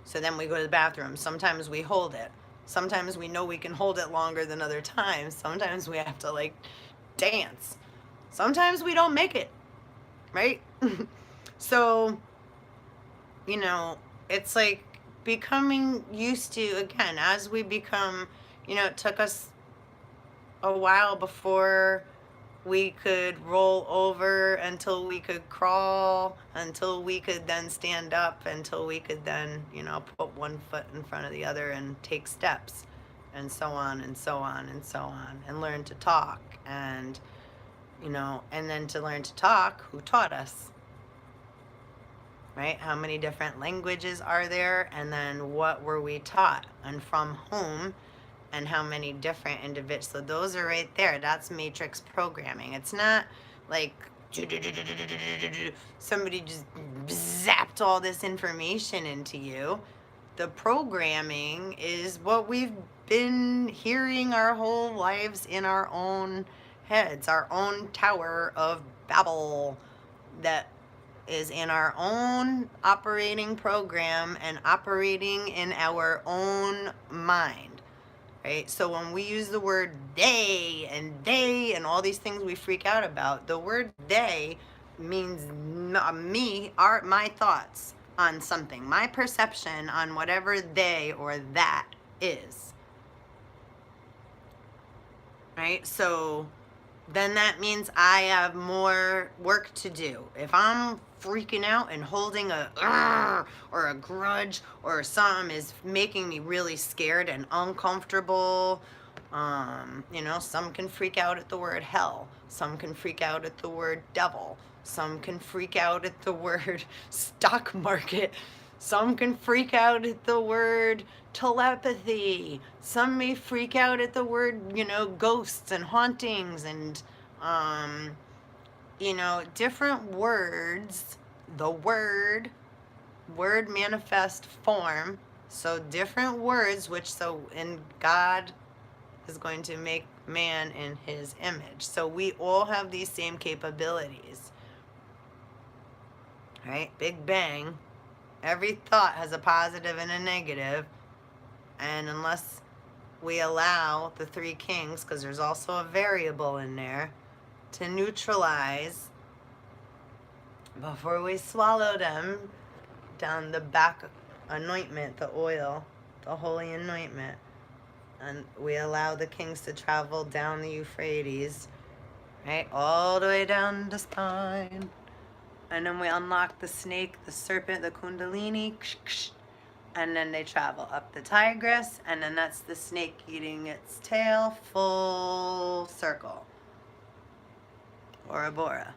So then we go to the bathroom. Sometimes we hold it. Sometimes we know we can hold it longer than other times. Sometimes we have to like dance. Sometimes we don't make it, right? So, you know, it's like becoming used to, again, as we become, you know, it took us a while before we could roll over, until we could crawl, until we could then stand up, until we could then, you know, put one foot in front of the other and take steps, and so on and so on and so on, and learn to talk. And, you know, and then to learn to talk, who taught us? Right? How many different languages are there? And then what were we taught? And from whom? And how many different individuals? So those are right there. That's matrix programming. It's not like somebody just zapped all this information into you. The programming is what we've been hearing our whole lives in our own heads, our own Tower of Babel that is in our own operating program and operating in our own mind, right? So when we use the word they and all these things we freak out about, the word they means my thoughts on something, my perception on whatever they or that is, right? So then that means I have more work to do. If I'm freaking out and holding or a grudge or something is making me really scared and uncomfortable, some can freak out at the word hell. Some can freak out at the word devil. Some can freak out at the word stock market. Some can freak out at the word telepathy. Some may freak out at the word, ghosts and hauntings and, different words. The word manifest form. So different words, in God is going to make man in his image. So we all have these same capabilities. Right? Big Bang. Every thought has a positive and a negative, and unless we allow the three kings, because there's also a variable in there, to neutralize before we swallow them down the back anointment, the oil, the holy anointment, and we allow the kings to travel down the Euphrates, right, all the way down the spine. And then we unlock the snake, the serpent, the kundalini, and then they travel up the Tigris, and then that's the snake eating its tail, full circle, Bora Bora.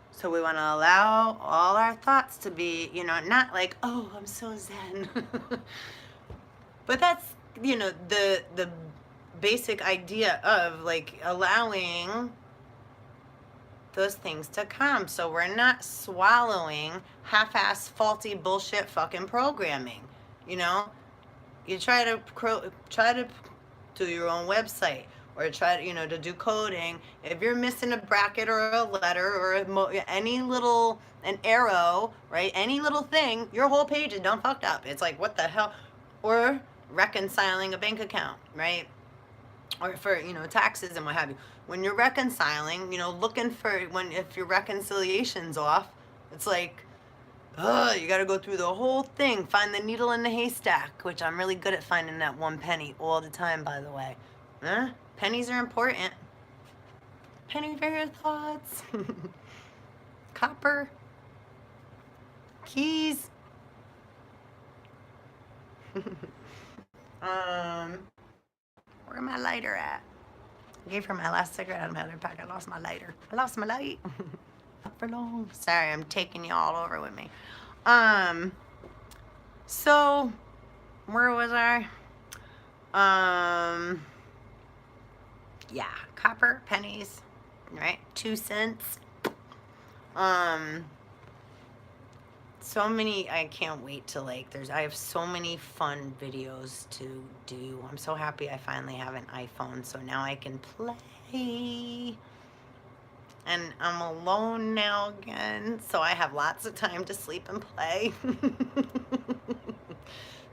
So we want to allow all our thoughts to be, not like, oh, I'm so zen. But that's, the basic idea of like allowing those things to come, so we're not swallowing half-ass faulty bullshit fucking programming. You try to do your own website or try to do coding. If you're missing a bracket or a letter or an arrow, right, any little thing, your whole page is done fucked up. It's like, what the hell? Or reconciling a bank account, right? Or for taxes and what have you. When you're reconciling, looking for if your reconciliation's off, it's like, you got to go through the whole thing, find the needle in the haystack, which I'm really good at finding that one penny all the time, by the way. Pennies are important. Penny for your thoughts. Copper. Keys. Where my lighter at? I gave her my last cigarette out of my other pack. I lost my lighter. I lost my light. Not for long. Sorry, I'm taking you all over with me. So where was I? Yeah, copper, pennies, right? 2 cents. So many, I can't wait to I have so many fun videos to do. I'm so happy I finally have an iPhone, so now I can play. And I'm alone now again, so I have lots of time to sleep and play.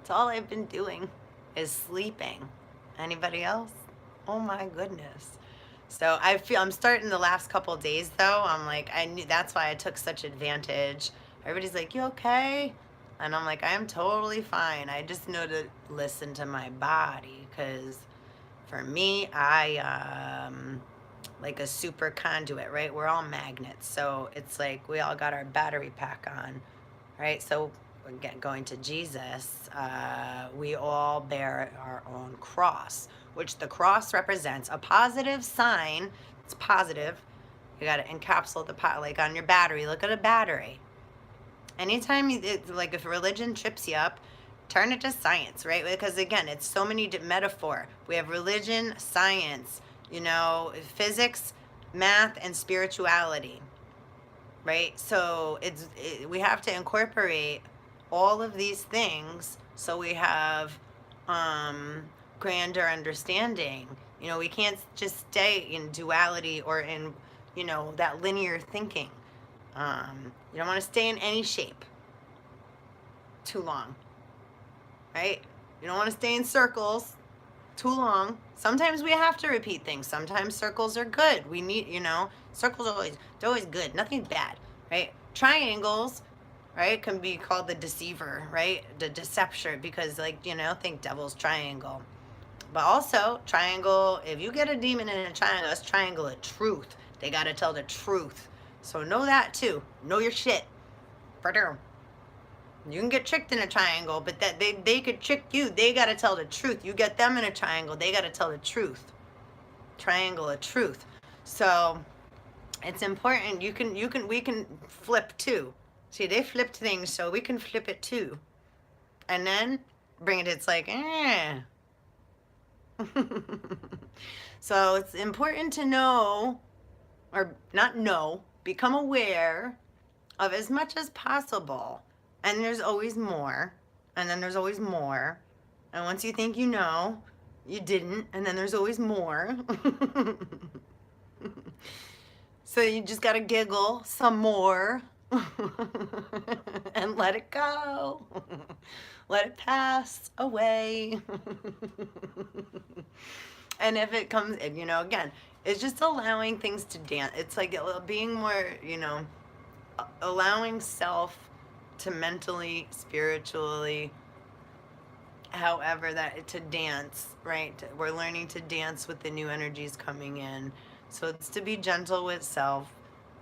It's all I've been doing is sleeping. Anybody else? Oh my goodness. So I'm starting the last couple of days though. I'm like, I knew that's why I took such advantage. Everybody's like, you okay? And I'm like, I am totally fine. I just know to listen to my body, because for me, I like a super conduit, right? We're all magnets. So it's like we all got our battery pack on, right? So again, going to Jesus, we all bear our own cross, which the cross represents a positive sign. It's positive. You got to encapsulate like on your battery. Look at a battery. Anytime like if religion trips you up, turn it to science, right? Because again, it's so many metaphor. We have religion, science, physics, math, and spirituality. right? So we have to incorporate all of these things so we have grander understanding. You know, we can't just stay in duality or in, you know, that linear thinking. You don't want to stay in any shape too long, right? You don't want to stay in circles too long. Sometimes we have to repeat things. Sometimes circles are good. We need, you know, circles are they're always good. Nothing's bad, right? Triangles, right, can be called the deceiver, right? The deception, because, like, you know, think devil's triangle. But also, triangle, if you get a demon in a triangle, that's triangle of truth. They got to tell the truth. So know that too. Know your shit. You can get tricked in a triangle, but that they could trick you. They got to tell the truth. You get them in a triangle, they got to tell the truth. Triangle of truth. So it's important. We can flip too. See, they flipped things, so we can flip it too. And then bring it, it's like, eh. So it's important to know, or not know, become aware of as much as possible. And there's always more. And then there's always more. And once you think you know, you didn't. And then there's always more. So you just got to giggle some more. And let it go. Let it pass away. And if it comes, you know, again, it's just allowing things to dance. It's like being more, you know, allowing self to mentally, spiritually, however that, to dance, right? We're learning to dance with the new energies coming in. So it's to be gentle with self,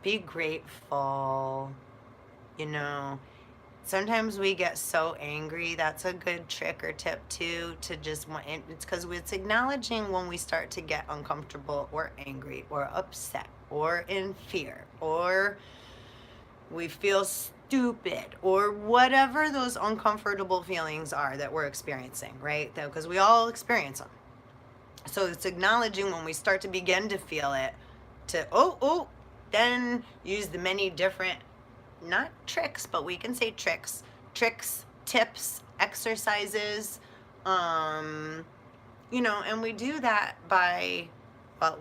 be grateful, you know. Sometimes we get so angry. That's a good trick or tip too, to just, it's because it's acknowledging when we start to get uncomfortable or angry or upset or in fear or we feel stupid or whatever those uncomfortable feelings are that we're experiencing, right? Because we all experience them. So it's acknowledging when we start to begin to feel it, to then use the many different, not tricks, but we can say tricks, tips, exercises, you know, and we do that by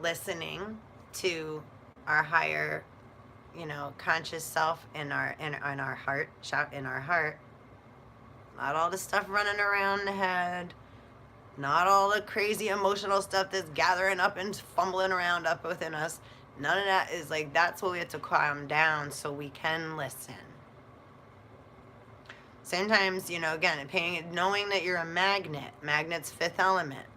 listening to our higher, you know, conscious self in our heart, shout in our heart. Not all the stuff running around the head, not all the crazy emotional stuff that's gathering up and fumbling around up within us. None of that is like, that's what we have to calm down so we can listen. Sometimes, you know, again, knowing that you're a magnet. Magnet's fifth element.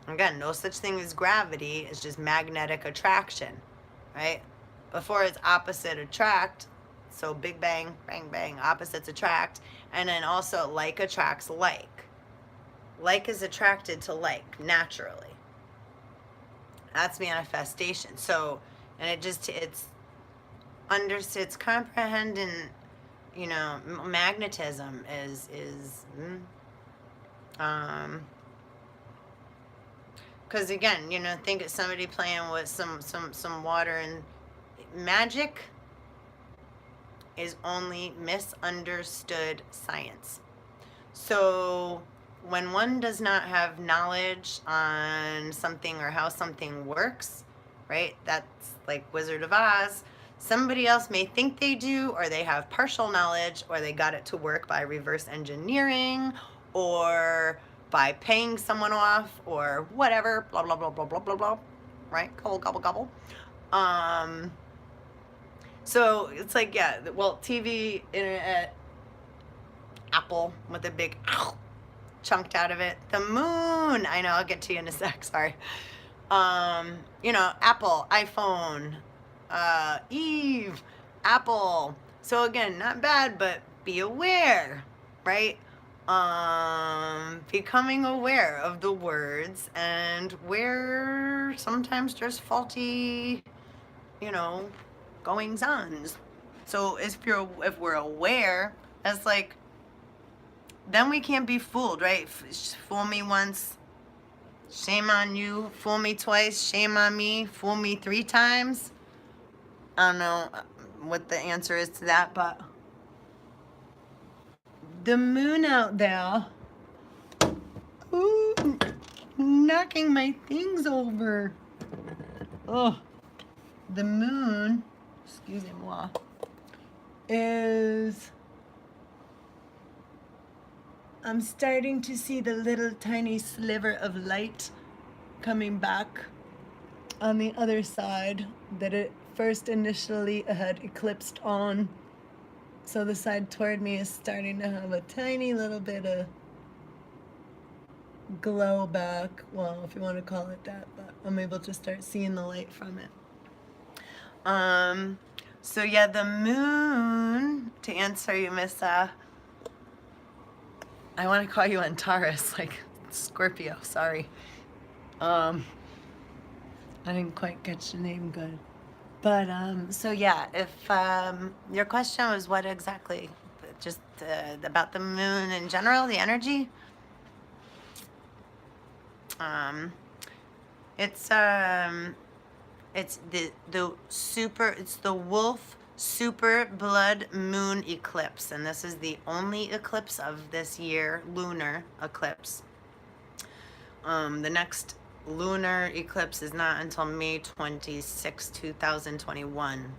Again, no such thing as gravity. It's just magnetic attraction, right? Before it's opposite attract. So big bang, bang, bang, opposites attract. And then also like attracts like. Like is attracted to like naturally. That's manifestation. So, and it's comprehending, you know, magnetism is because again, you know, think of somebody playing with some water, and magic is only misunderstood science. So when one does not have knowledge on something or how something works, right? That's like Wizard of Oz. Somebody else may think they do, or they have partial knowledge, or they got it to work by reverse engineering, or by paying someone off, or whatever, blah, blah, blah, blah, blah, blah, blah, right? Gobble, gobble, gobble. So it's like, yeah, well, TV, internet, Apple with a big chunked out of it. The moon. I know, I'll get to you in a sec. Sorry. You know, Apple, iPhone, Eve, Apple. So again, not bad, but be aware, right? Becoming aware of the words and where sometimes there's faulty, you know, goings ons. So if we're aware, that's like, then we can't be fooled, right? Fool me once, shame on you. Fool me twice, shame on me. Fool me 3 times. I don't know. what the answer is to that, but the moon out there, ooh, knocking my things over. Oh, the moon, excusez-moi, is, I'm starting to see the little tiny sliver of light coming back on the other side that it first initially had eclipsed on. So the side toward me is starting to have a tiny little bit of glow back. Well, if you want to call it that, but I'm able to start seeing the light from it. So yeah, the moon, to answer you, Miss, I want to call you Antares, like Scorpio, sorry. I didn't quite catch the name good. But, so yeah, if, your question was what exactly? Just, about the moon in general, the energy? It's the wolf super blood moon eclipse, and this is the only eclipse of this year, lunar eclipse. The next lunar eclipse is not until May 26, 2021.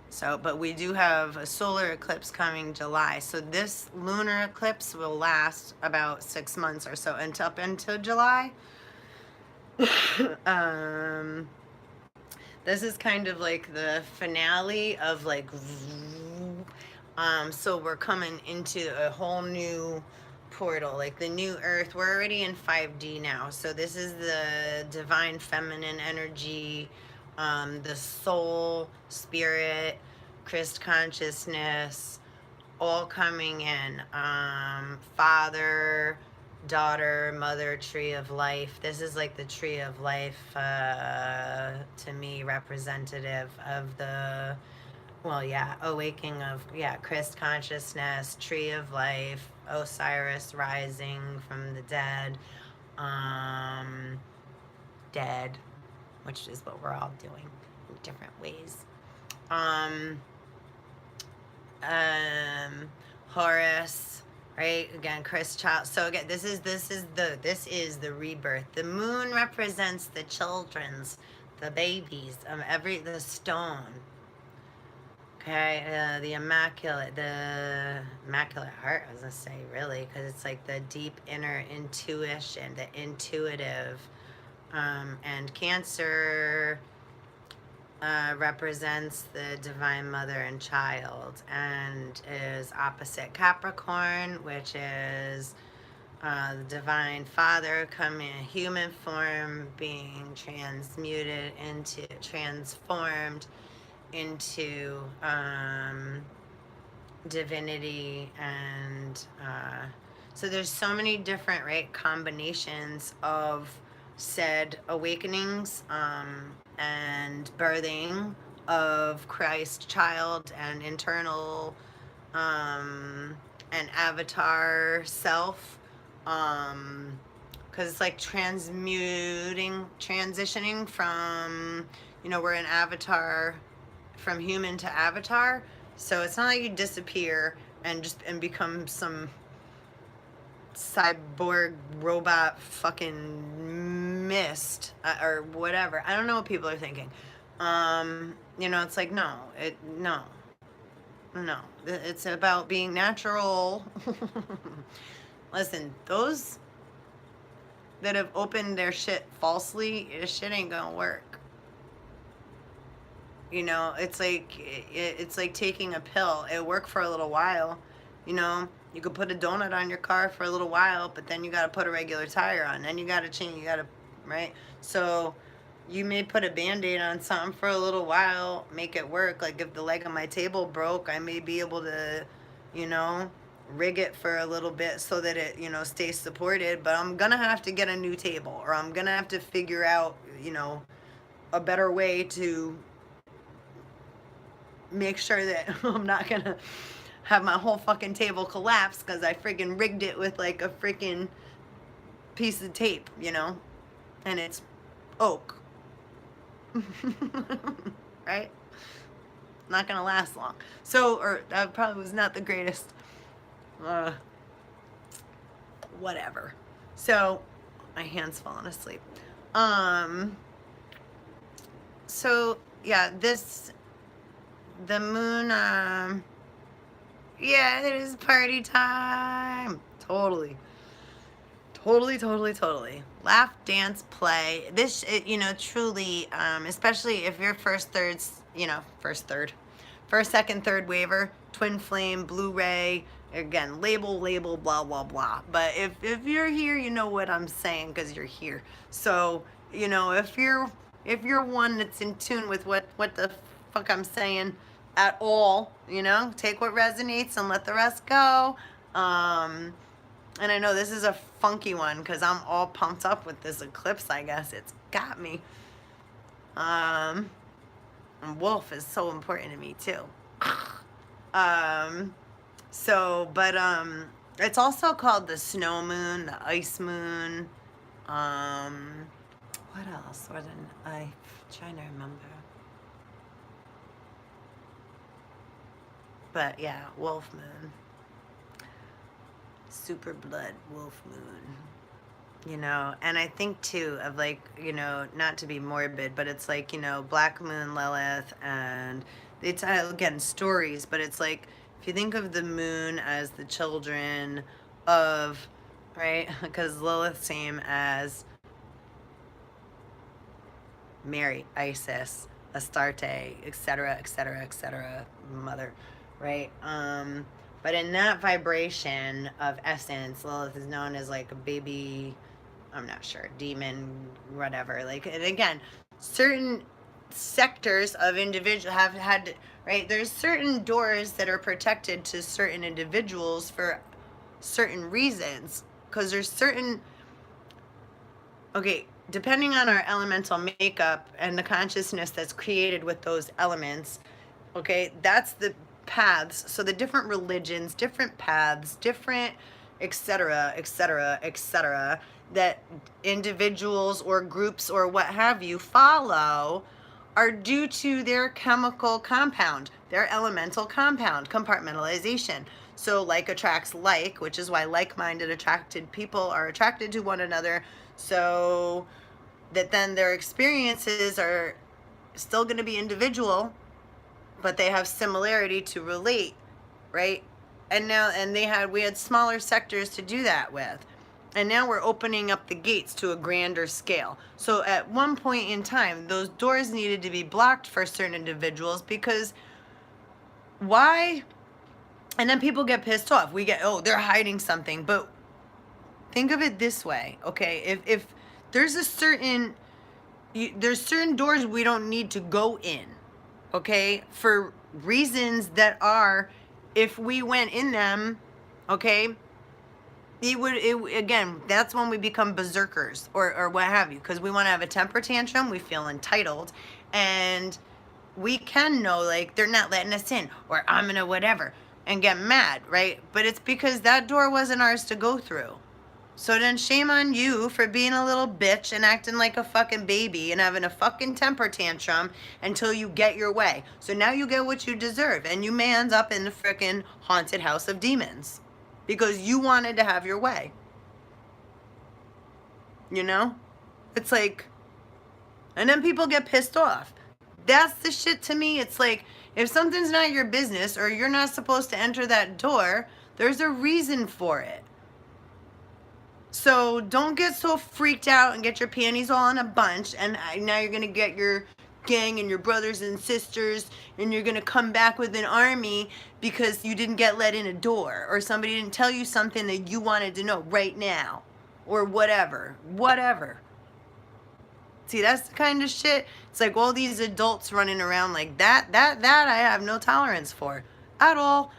So, but we do have a solar eclipse coming July. So this lunar eclipse will last about 6 months or so, up until July. This is kind of like the finale of like, so we're coming into a whole new portal, like the new earth. We're already in 5D now. So this is the divine feminine energy, the soul, spirit, Christ consciousness, all coming in. Father, daughter, mother, tree of life. This is like the tree of life, to me, representative of the, well, yeah, awakening of, yeah, Christ consciousness, tree of life, Osiris rising from the dead, which is what we're all doing in different ways. Horus, right? Again, Chris Child. So again, this is the rebirth. The moon represents the children's, the babies, the stone. Okay, the immaculate heart, I was gonna say, really, because it's like the deep inner intuition, the intuitive, and Cancer represents the divine mother and child, and is opposite Capricorn, which is the divine father coming in human form, being transformed into divinity. And so there's so many different, right, combinations of said awakenings, and birthing of Christ child and internal, and avatar self, because it's like transitioning from, we're an avatar from human to avatar. So it's not like you disappear and become some cyborg robot fucking mist, or whatever. I don't know what people are thinking. It's like, no. It's about being natural. Listen, those that have opened their shit falsely, shit ain't gonna work. It's like taking a pill. It worked for a little while. You could put a donut on your car for a little while, but then you got to put a regular tire on. Then you got to change. Right? So you may put a Band-Aid on something for a little while, make it work. Like if the leg of my table broke, I may be able to, rig it for a little bit so that it, stays supported. But I'm going to have to get a new table, or I'm going to have to figure out, a better way to make sure that I'm not going to have my whole fucking table collapse because I freaking rigged it with like a freaking piece of tape, and it's oak. Right? Not gonna last long. So, or that probably was not the greatest. Whatever. So, my hand's falling asleep. So yeah, the moon. Yeah, it is party time. Totally. Totally, totally, totally. Laugh, dance, play. This, truly, especially if you're first, second, third waiver, twin flame, Blu-ray. Again, label, blah, blah, blah. But if you're here, you know what I'm saying because you're here. So, if you're one that's in tune with what the fuck I'm saying at all, take what resonates and let the rest go. And I know this is a funky one because I'm all pumped up with this eclipse, I guess. It's got me. And wolf is so important to me, too. It's also called the snow moon, the ice moon. What else? I'm trying to remember. But yeah, wolf moon. Super blood wolf moon, and I think too of not to be morbid, but it's like black moon Lilith, and it's again stories, but it's like if you think of the moon as the children of, right, because Lilith same as Mary, Isis, Astarte, etc., etc., etc., mother, right? But in that vibration of essence, Lilith is known as like a baby, I'm not sure, demon, whatever. And again, certain sectors of individual have had, right? There's certain doors that are protected to certain individuals for certain reasons. Because there's certain, okay, depending on our elemental makeup and the consciousness that's created with those elements, okay, that's the paths. So the different religions, different paths, different etc., etc., etc., that individuals or groups or what have you follow are due to their chemical compound, their elemental compound, compartmentalization. So like attracts like, which is why like-minded attracted people are attracted to one another, so that then their experiences are still going to be individual, but they have similarity to relate, right? And we had smaller sectors to do that with. And now we're opening up the gates to a grander scale. So at one point in time, those doors needed to be blocked for certain individuals because why? And then people get pissed off. We get, oh, they're hiding something. But think of it this way, okay? If there's there's certain doors we don't need to go in, okay, for reasons that are, if we went in them, okay, again, that's when we become berserkers or what have you, because we want to have a temper tantrum, we feel entitled, and we can know, like, they're not letting us in, or I'm gonna whatever, and get mad, right? But it's because that door wasn't ours to go through. So then shame on you for being a little bitch and acting like a fucking baby and having a fucking temper tantrum until you get your way. So now you get what you deserve, and you may end up in the frickin' haunted house of demons because you wanted to have your way. It's like, and then people get pissed off. That's the shit to me. It's like, if something's not your business or you're not supposed to enter that door, there's a reason for it. So don't get so freaked out and get your panties all in a bunch, and now you're going to get your gang and your brothers and sisters, and you're going to come back with an army because you didn't get let in a door, or somebody didn't tell you something that you wanted to know right now, or whatever. See, that's the kind of shit. It's like all these adults running around like that I have no tolerance for. At all.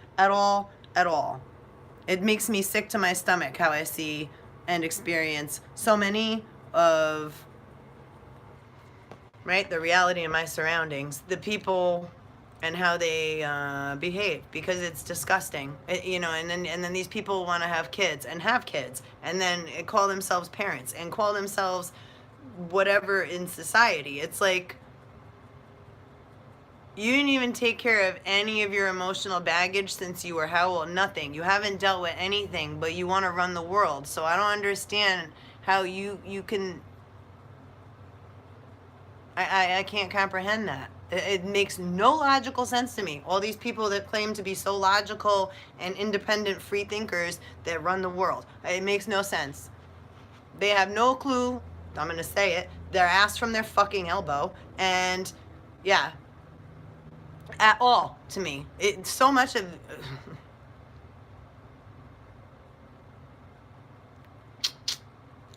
It makes me sick to my stomach how I see and experience so many of, right, the reality of my surroundings, the people and how they behave, because it's disgusting, and then these people want to have kids and then call themselves parents and call themselves whatever in society. It's like, You didn't even take care of any of your emotional baggage since you were how old? Nothing. You haven't dealt with anything, but you want to run the world. So I don't understand how you can. I can't comprehend that. It makes no logical sense to me. All these people that claim to be so logical and independent free thinkers that run the world. It makes no sense. They have no clue. I'm going to say it. They're ass from their fucking elbow. And yeah, at all to me. It's so much of.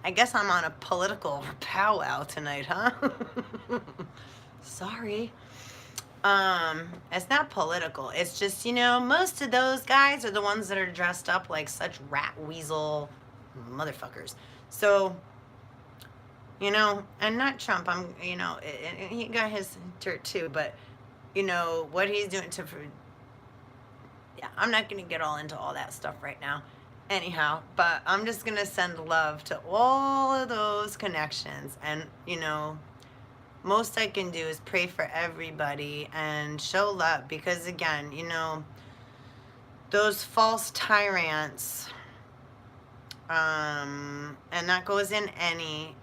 I guess I'm on a political powwow tonight, huh? Sorry. It's not political. It's just, most of those guys are the ones that are dressed up like such rat weasel motherfuckers. So, and not Trump. He got his dirt too, but what he's doing to, yeah, I'm not going to get all into all that stuff right now. Anyhow, but I'm just going to send love to all of those connections. And, most I can do is pray for everybody and show love because, again, those false tyrants, and that goes in any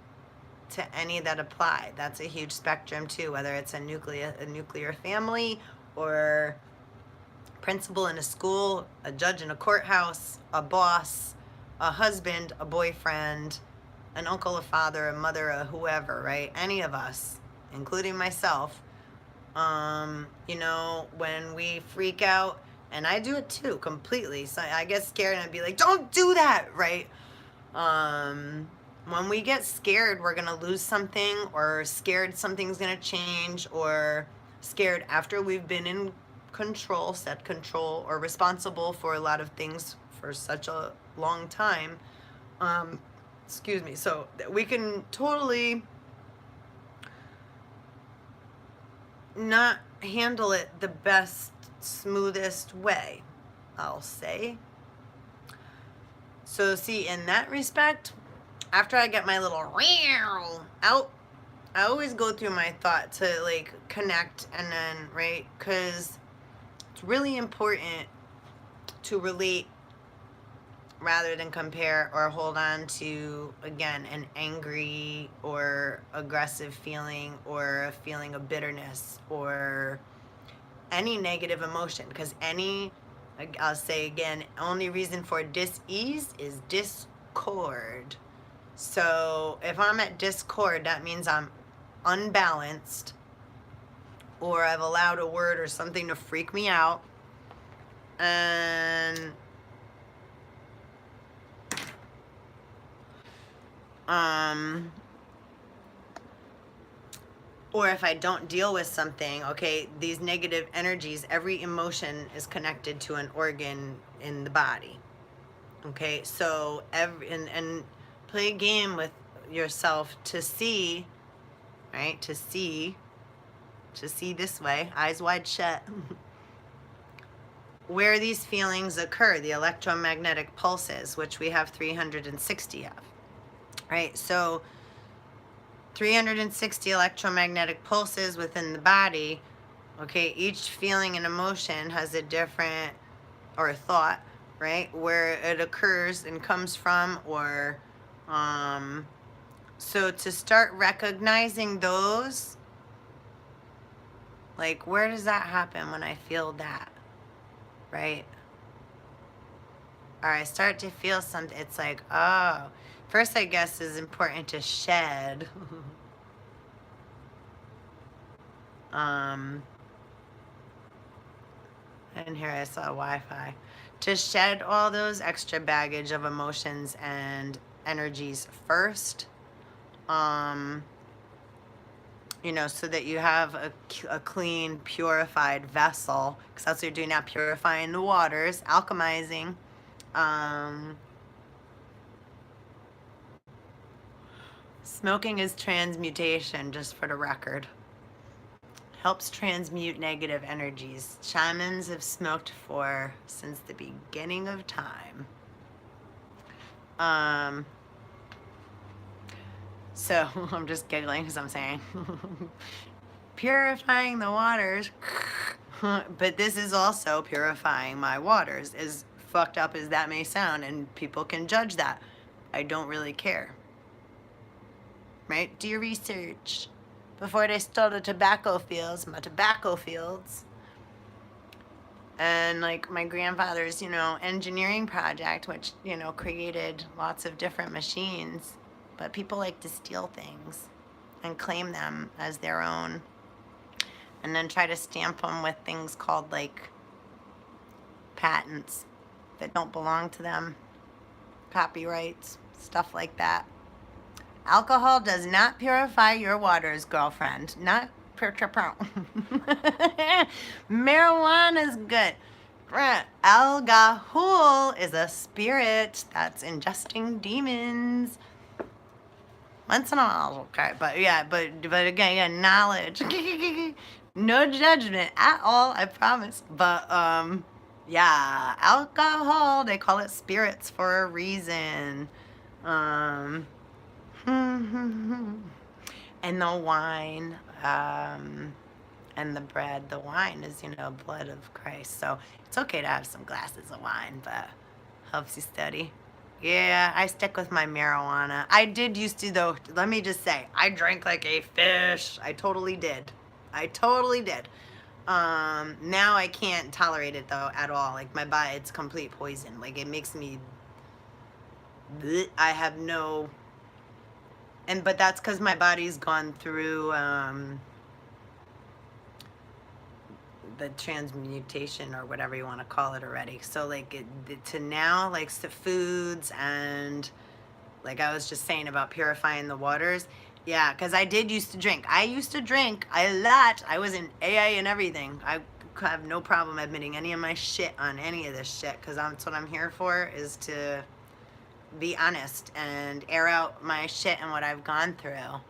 that apply. That's a huge spectrum too, whether it's a nuclear family or principal in a school, a judge in a courthouse, a boss, a husband, a boyfriend, an uncle, a father, a mother, a whoever, right? Any of us, including myself, when we freak out, and I do it too, completely. So I get scared and I'd be like, don't do that, right? When we get scared, we're going to lose something, or scared something's going to change, or scared after we've been in control, set control, or responsible for a lot of things for such a long time. Excuse me. So we can totally not handle it the best, smoothest way, I'll say. So see, in that respect, after I get my little out, I always go through my thought to like connect, and then, right, because it's really important to relate rather than compare or hold on to, again, an angry or aggressive feeling or a feeling of bitterness or any negative emotion. Because I'll say again, only reason for dis-ease is discord. So if I'm at discord, that means I'm unbalanced, or I've allowed a word or something to freak me out. And or if I don't deal with something, okay, these negative energies, every emotion is connected to an organ in the body. Okay, so and play a game with yourself to see, right? To see this way, eyes wide shut. Where these feelings occur, the electromagnetic pulses, which we have 360 of. Right, so 360 electromagnetic pulses within the body. Okay, each feeling and emotion has a different, or a thought, right, where it occurs and comes from, or so to start recognizing those, like, where does that happen when I feel that, right? Or I start to feel something, it's like, oh, first, I guess, is important to shed. And here I saw Wi-Fi. To shed all those extra baggage of emotions and energies first. So that you have a clean, purified vessel. Because that's what you're doing now, purifying the waters, alchemizing. Smoking is transmutation, just for the record. Helps transmute negative energies. Shamans have smoked since the beginning of time. So I'm just giggling because I'm saying purifying the waters. But this is also purifying my waters, as fucked up as that may sound, and people can judge that. I don't really care. Right? Do your research before they start the tobacco fields, my tobacco fields. And like my grandfather's, engineering project, which, created lots of different machines. But people like to steal things and claim them as their own. And then try to stamp them with things called like patents that don't belong to them. Copyrights, stuff like that. Alcohol does not purify your waters, girlfriend. Not marijuana is good. Alcohol is a spirit that's ingesting demons. Once in a while, okay, but again, knowledge. No judgment at all, I promise. But yeah, alcohol, they call it spirits for a reason. And the wine, and the bread. The wine is, blood of Christ. So it's okay to have some glasses of wine, but helps you study. Yeah, I stick with my marijuana. I did used to, though. Let me just say, I drank like a fish. I totally did. Now I can't tolerate it, though, at all. Like, my body, it's complete poison. Like, it makes me... bleh. I have no... But that's because my body's gone through the transmutation or whatever you want to call it already. So like to now, like the foods and like I was just saying about purifying the waters. Yeah, because I did used to drink. I used to drink a lot. I was in AA and everything. I have no problem admitting any of my shit on any of this shit, because that's what I'm here for, is to be honest and air out my shit and what I've gone through.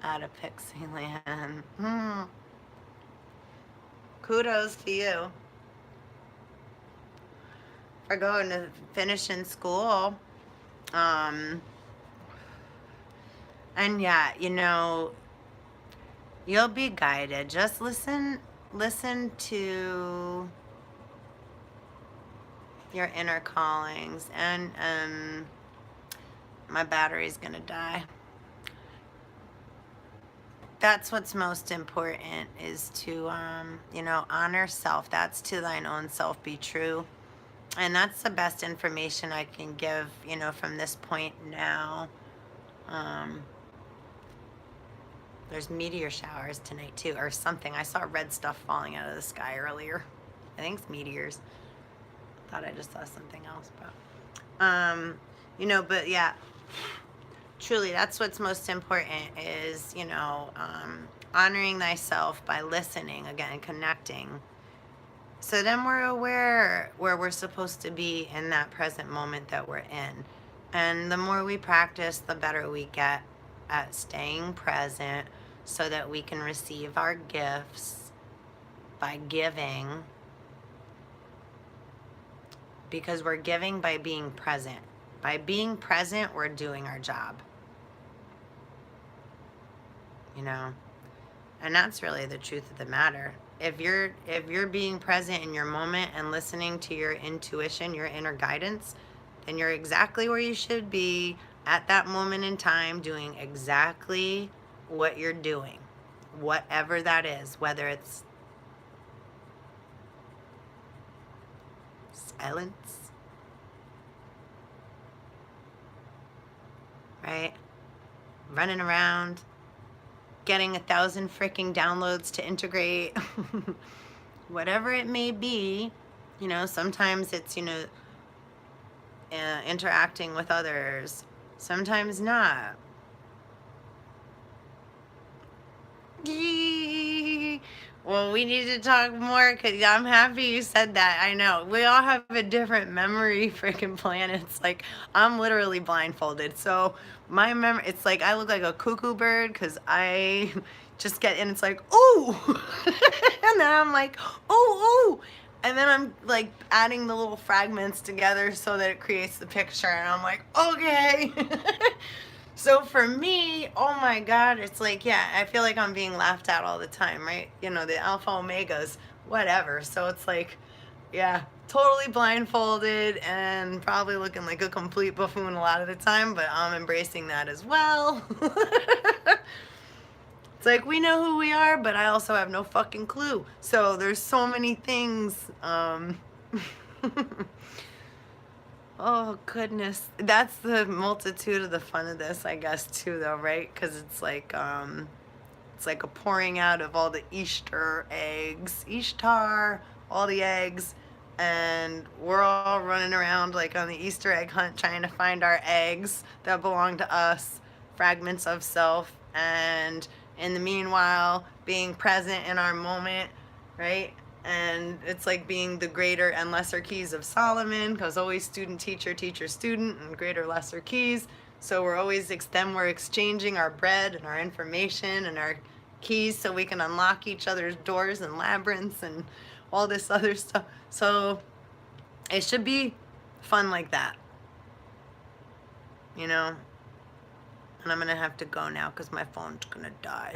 Out of Pixie Land. Kudos to you for going to finishing school. And yeah, you'll be guided. Just listen to your inner callings. And my battery's gonna die. That's what's most important, is to, honor self. That's to thine own self be true. And that's the best information I can give, from this point now. There's meteor showers tonight, too, or something. I saw red stuff falling out of the sky earlier. I think it's meteors. Thought I just saw something else, but, but yeah. Truly, that's what's most important, is, honoring thyself by listening, again, connecting. So then we're aware where we're supposed to be in that present moment that we're in. And the more we practice, the better we get at staying present, so that we can receive our gifts by giving. Because we're giving by being present. By being present, we're doing our job. And that's really the truth of the matter. If you're being present in your moment and listening to your intuition, your inner guidance, then you're exactly where you should be at that moment in time, doing exactly what you're doing, whatever that is, whether it's silence, right? Running around, getting 1,000 freaking downloads to integrate, whatever it may be. Sometimes it's, interacting with others, sometimes not. Well, we need to talk more, because I'm happy you said that. I know. We all have a different memory freaking planets. Like, I'm literally blindfolded. So my memory, it's like I look like a cuckoo bird, because I just get in. It's like, ooh. And then I'm like, ooh. And then I'm like adding the little fragments together so that it creates the picture. And I'm like, okay. So for me, oh my God, it's like, yeah, I feel like I'm being laughed at all the time, right? You know, the alpha omegas, whatever. So it's like, yeah, totally blindfolded and probably looking like a complete buffoon a lot of the time, but I'm embracing that as well. It's like we know who we are, but I also have no fucking clue. So there's so many things. Oh goodness, that's the multitude of the fun of this, I guess, too, though, right? Because it's like a pouring out of all the Easter eggs, Ishtar, all the eggs, and we're all running around like on the Easter egg hunt trying to find our eggs that belong to us, fragments of self, and in the meanwhile, being present in our moment, right? And it's like being the greater and lesser keys of Solomon, because always student, teacher, teacher, student, and greater, lesser keys. So we're always we're exchanging our bread and our information and our keys so we can unlock each other's doors and labyrinths and all this other stuff. So it should be fun like that, you know? And I'm gonna have to go now because my phone's gonna die.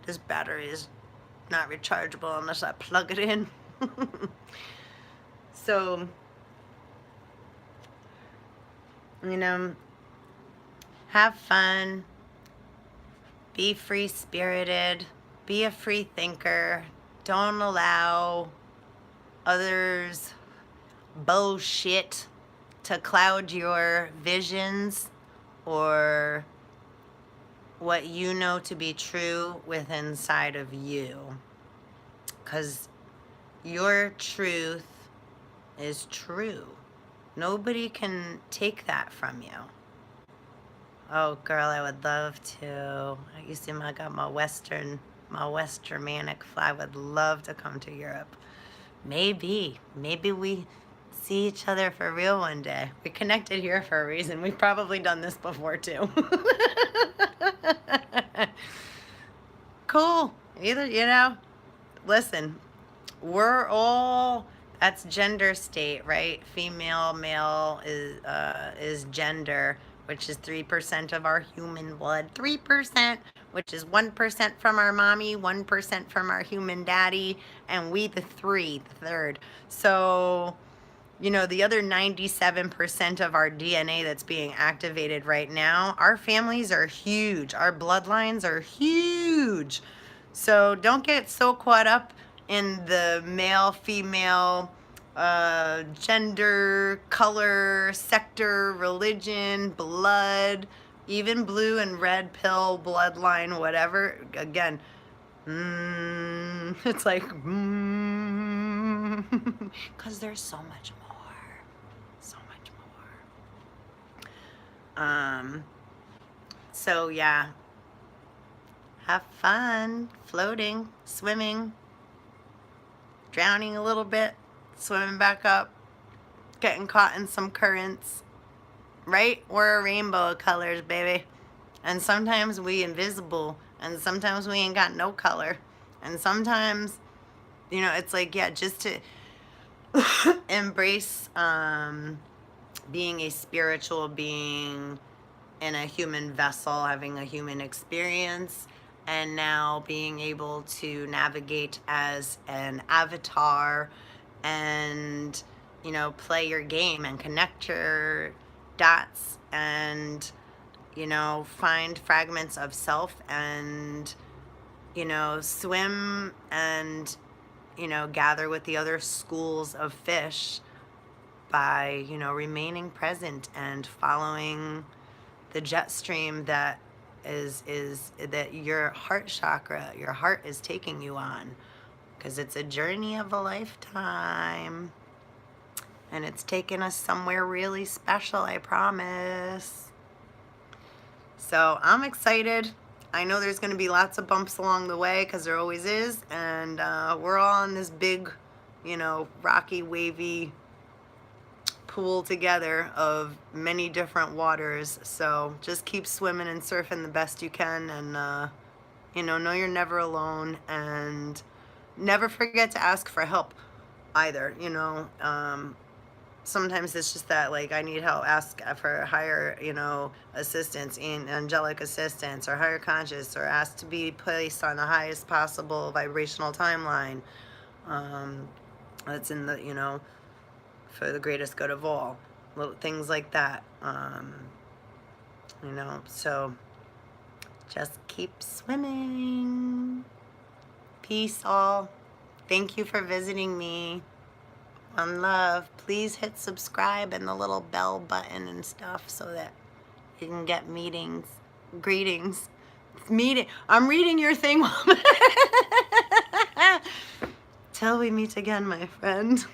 This battery is not rechargeable unless I plug it in. So, you know, have fun, be free spirited, be a free thinker. Don't allow others' bullshit to cloud your visions or what you know to be true within inside of you. Because your truth is true. Nobody can take that from you. Oh, girl, I would love to. You see, I got my Western manic fly. I would love to come to Europe. Maybe we see each other for real one day. We connected here for a reason. We've probably done this before too. Cool. Either, you know, listen, we're all, that's gender state, right? Female, male is gender, which is 3% of our human blood. 3%, which is 1% from our mommy, 1% from our human daddy, and we the third. So, you know, the other 97% of our DNA that's being activated right now, our families are huge. Our bloodlines are huge. So don't get so caught up in the male, female, gender, color, sector, religion, blood, even blue and red pill, bloodline, whatever. Again, it's like, because there's so much more. So much more. So yeah, have fun floating, swimming, drowning a little bit, swimming back up, getting caught in some currents, right? We're a rainbow of colors, baby. And sometimes we invisible, and sometimes we ain't got no color. And sometimes, you know, it's like, yeah, just to embrace being a spiritual being in a human vessel, having a human experience, and now being able to navigate as an avatar and, you know, play your game and connect your dots and, you know, find fragments of self and, you know, swim and, you know, gather with the other schools of fish by, you know, remaining present and following the jet stream that is that your heart chakra, your heart is taking you on, because it's a journey of a lifetime and it's taking us somewhere really special, I promise. So I'm excited. I know there's going to be lots of bumps along the way, because there always is, and we're all in this big, you know, rocky, wavy pool together of many different waters. So just keep swimming and surfing the best you can, and you know you're never alone, and never forget to ask for help either. You know, sometimes it's just that, like, I need help, ask for higher, assistance, in angelic assistance, or higher conscious, or ask to be placed on the highest possible vibrational timeline. That's in the, for the greatest good of all. Little things like that. So just keep swimming. Peace all. Thank you for visiting me. One love. Please hit subscribe and the little bell button and stuff so that you can get greetings. I'm reading your thing. Till we meet again, my friend.